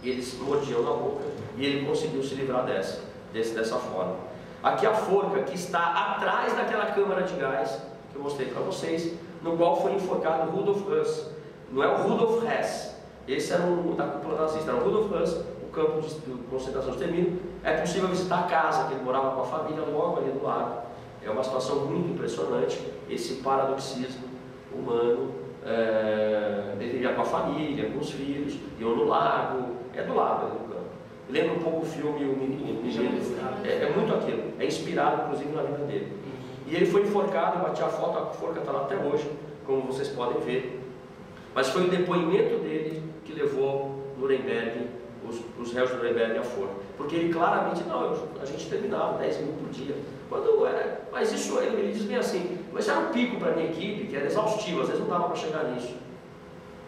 B: E eles mordiam na boca, e ele conseguiu se livrar dessa forma. Aqui a forca que está atrás daquela câmara de gás que eu mostrei para vocês, no qual foi enforcado Rudolf Höss. Não é o Rudolf Hess, esse era da cúpula nazista, era o Rudolf Höss, o campo de concentração de extermínio. É possível visitar a casa que ele morava com a família logo ali do lago. É uma situação muito impressionante, esse paradoxismo humano. Ele ia com a família, com os filhos, iam no lago, do lado, no campo. Lembra um pouco o filme O Menino. É muito aquilo, é inspirado inclusive na vida dele. E ele foi enforcado, eu bati a foto, a forca está lá até hoje, como vocês podem ver. Mas foi o depoimento dele que levou Nuremberg, os réus de Nuremberg à forca. Porque ele claramente, a gente terminava 10 mil por dia. Mas isso, ele diz bem assim, mas era um pico para a minha equipe, que era exaustivo, às vezes não dava para chegar nisso.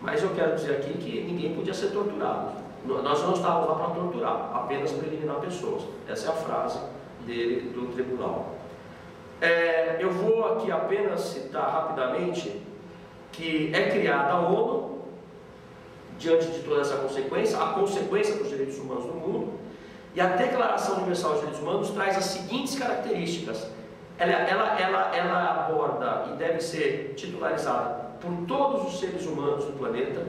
B: Mas eu quero dizer aqui que ninguém podia ser torturado. Nós não estávamos lá para torturar, apenas para eliminar pessoas. Essa é a frase dele do tribunal. Eu vou aqui apenas citar rapidamente que é criada a ONU, diante de toda essa consequência, a consequência dos direitos humanos no mundo, e a Declaração Universal dos Direitos Humanos traz as seguintes características. Ela aborda e deve ser titularizada por todos os seres humanos do planeta,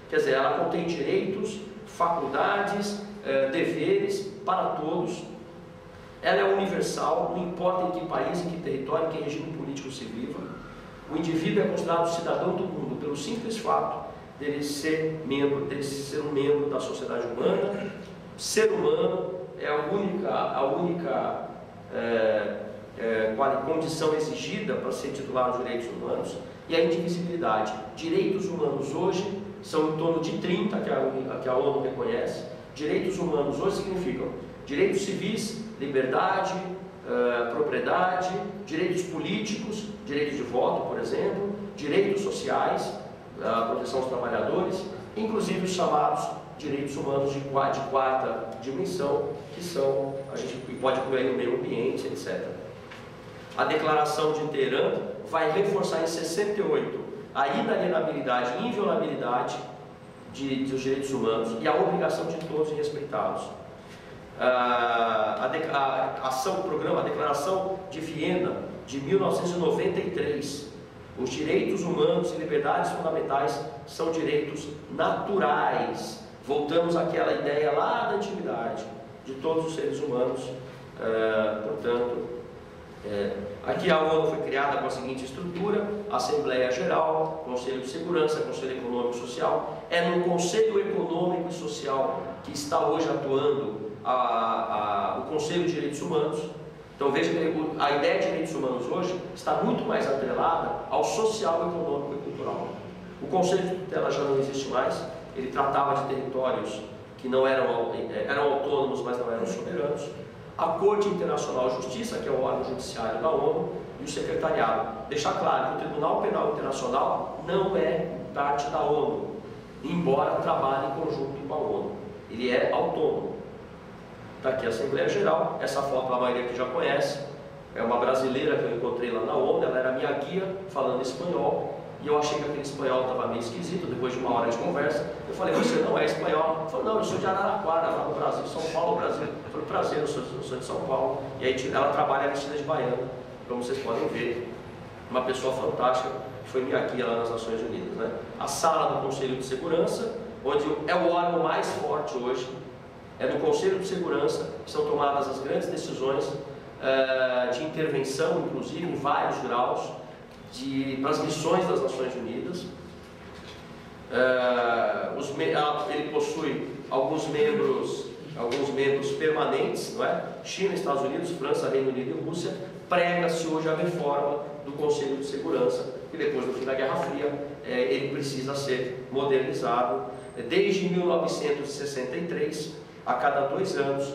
B: quer dizer, ela contém direitos, faculdades, deveres para todos. Ela é universal, não importa em que país, em que território, em que regime político se viva. O indivíduo é considerado cidadão do mundo pelo simples fato dele ser um membro da sociedade humana. Ser humano é a única condição exigida para ser titular dos direitos humanos, e a indivisibilidade. Direitos humanos hoje são em torno de 30 que a ONU reconhece. Direitos humanos hoje significam direitos civis, liberdade, propriedade, direitos políticos, direitos de voto, por exemplo, direitos sociais, a proteção dos trabalhadores, inclusive os chamados direitos humanos de quarta dimensão, que são, a gente pode incluir no meio ambiente, etc. A Declaração de Teherã vai reforçar em 68 a inalienabilidade e inviolabilidade dos direitos humanos e a obrigação de todos em respeitá-los. A Declaração de Viena, de 1993, os direitos humanos e liberdades fundamentais são direitos naturais. Voltamos àquela ideia lá da antiguidade, de todos os seres humanos, portanto, Aqui a ONU foi criada com a seguinte estrutura: Assembleia Geral, Conselho de Segurança, Conselho Econômico e Social. É no Conselho Econômico e Social que está hoje atuando o Conselho de Direitos Humanos. Então veja que a ideia de direitos humanos hoje está muito mais atrelada ao social, econômico e cultural. O Conselho de Tutela já não existe mais. Ele tratava de territórios que não eram autônomos, mas não eram soberanos. A Corte Internacional de Justiça, que é o órgão judiciário da ONU, e o Secretariado. Deixar claro que o Tribunal Penal Internacional não é parte da ONU, embora trabalhe em conjunto com a ONU. Ele é autônomo. Está aqui a Assembleia Geral. Essa foto a maioria que já conhece. É uma brasileira que eu encontrei lá na ONU. Ela era minha guia, falando espanhol. E eu achei que aquele espanhol estava meio esquisito. Depois de uma hora de conversa, eu falei: você não é espanhol? Ela falou: não, eu sou de Araraquara, lá no Brasil, São Paulo, Brasil. Eu falei: prazer, eu sou de São Paulo. E aí ela trabalha vestida de baiana, como vocês podem ver. Uma pessoa fantástica, que foi minha guia lá nas Nações Unidas, né? A sala do Conselho de Segurança, onde é o órgão mais forte hoje. É no Conselho de Segurança que são tomadas as grandes decisões de intervenção, inclusive em vários graus, para as missões das Nações Unidas. Ele possui alguns membros permanentes, não é? China, Estados Unidos, França, Reino Unido e Rússia. Prega-se hoje a reforma do Conselho de Segurança, que depois do fim da Guerra Fria ele precisa ser modernizado. Desde 1963, a cada 2 anos,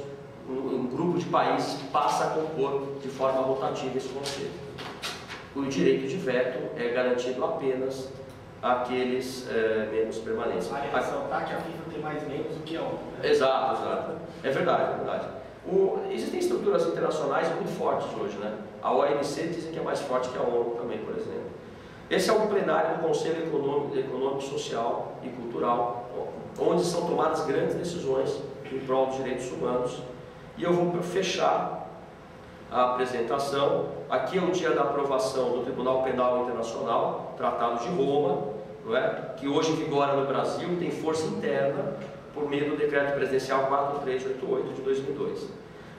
B: um grupo de países que passa a compor de forma rotativa esse Conselho. O direito de veto é garantido apenas àqueles membros permanentes.
C: Vale ressaltar que a FIFA tem mais membros do que a ONU. Né?
B: Exato. É verdade. Existem estruturas internacionais muito fortes hoje, né? A OMC dizem que é mais forte que a ONU também, por exemplo. Esse é o plenário do Conselho Econômico, Social e Cultural, onde são tomadas grandes decisões em prol dos direitos humanos. E eu vou fechar a apresentação. Aqui é o dia da aprovação do Tribunal Penal Internacional, Tratado de Roma, não é? Que hoje vigora no Brasil e tem força interna por meio do Decreto Presidencial 4388 de 2002.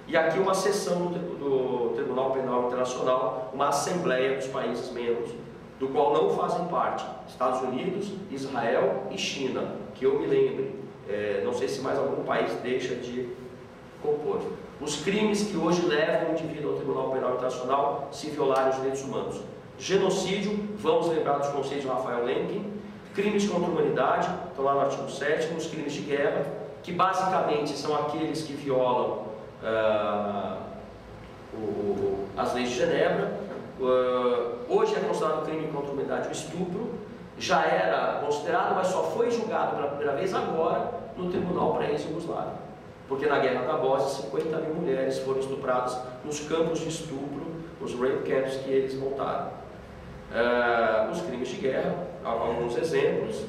B: E aqui uma sessão do Tribunal Penal Internacional, uma assembleia dos países membros, do qual não fazem parte Estados Unidos, Israel e China, que eu me lembre. Não sei se mais algum país deixa de compor. Os crimes que hoje levam o indivíduo ao Tribunal Penal Internacional se violarem os direitos humanos: genocídio, vamos lembrar dos conceitos de Rafael Lemkin; crimes contra a humanidade, estão lá no artigo 7º, os crimes de guerra, que basicamente são aqueles que violam as leis de Genebra. Hoje é considerado crime contra a humanidade o estupro. Já era considerado, mas só foi julgado pela primeira vez agora no Tribunal para ex-Yugoslávia. Porque na Guerra da Bósnia, 50 mil mulheres foram estupradas nos campos de estupro, os rape camps que eles montaram. Os crimes de guerra, alguns exemplos.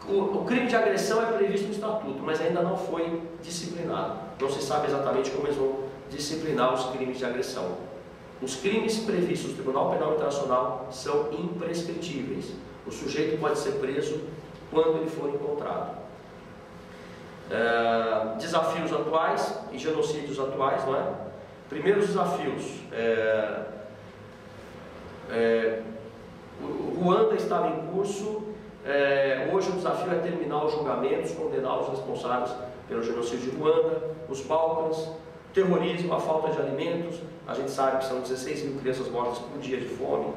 B: O crime de agressão é previsto no Estatuto, mas ainda não foi disciplinado. Não se sabe exatamente como eles vão disciplinar os crimes de agressão. Os crimes previstos no Tribunal Penal Internacional são imprescritíveis. O sujeito pode ser preso quando ele for encontrado. Desafios atuais e genocídios atuais, não é? Primeiros desafios. O Ruanda estava em curso. Hoje o desafio é terminar os julgamentos, condenar os responsáveis pelo genocídio de Ruanda, os Balcãs, terrorismo, a falta de alimentos. A gente sabe que são 16 mil crianças mortas por dia de fome,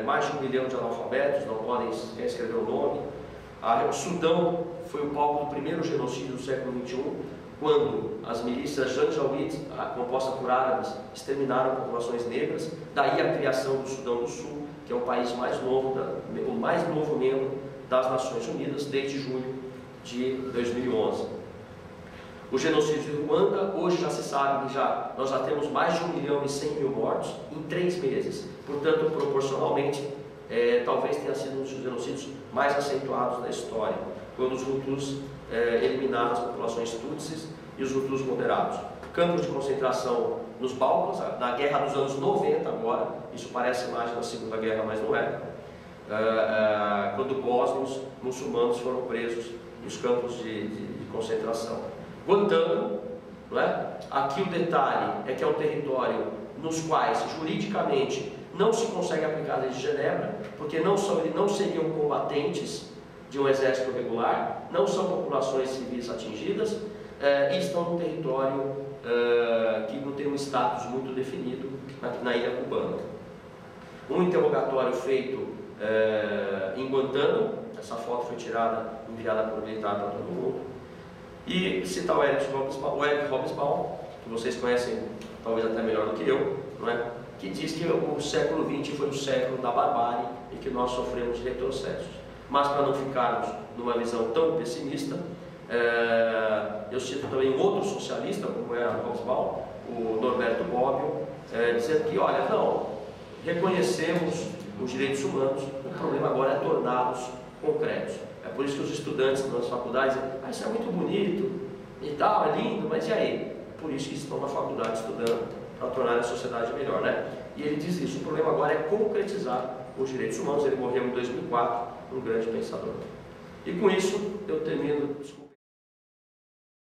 B: mais de 1 milhão de analfabetos, não podem escrever o nome. O Sudão foi o palco do primeiro genocídio do século XXI, quando as milícias Janjaweed, composta por árabes, exterminaram populações negras. Daí a criação do Sudão do Sul, que é o país mais novo, o mais novo membro das Nações Unidas, desde julho de 2011. O genocídio de Ruanda, hoje já se sabe que nós já temos mais de 1.100.000 mortos em 3 meses. Portanto, proporcionalmente, talvez tenha sido um dos genocídios mais acentuados da história, quando os Hutus eliminaram as populações Tutsis e os Hutus moderados. Campos de concentração nos Balcãs, na guerra dos anos 90 agora, isso parece imagem da Segunda Guerra, mas não é, quando bósnios muçulmanos foram presos nos campos de concentração. Guantánamo, não é? Aqui o detalhe é que é um território nos quais, juridicamente, não se consegue aplicar a lei de Genebra, porque não seriam combatentes de um exército regular, não são populações civis atingidas, e estão num território que não tem um status muito definido na ilha cubana. Um interrogatório feito em Guantánamo, essa foto foi tirada, enviada por militar para todo mundo, e citar o Eric Hobsbawm, que vocês conhecem talvez até melhor do que eu, não é? Que diz que o século XX foi o século da barbárie e que nós sofremos de retrocessos. Mas para não ficarmos numa visão tão pessimista, eu cito também um outro socialista, como era o Hobsbawm, o Norberto Bobbio, dizendo que, olha, não, reconhecemos os direitos humanos, o problema agora é torná-los concretos. É por isso que os estudantes nas faculdades dizem, isso é muito bonito e tal, é lindo, mas e aí? É por isso que estão na faculdade estudando para tornar a sociedade melhor, né? E ele diz isso, o problema agora é concretizar os direitos humanos. Ele morreu em 2004, um grande pensador. E com isso eu termino, desculpa.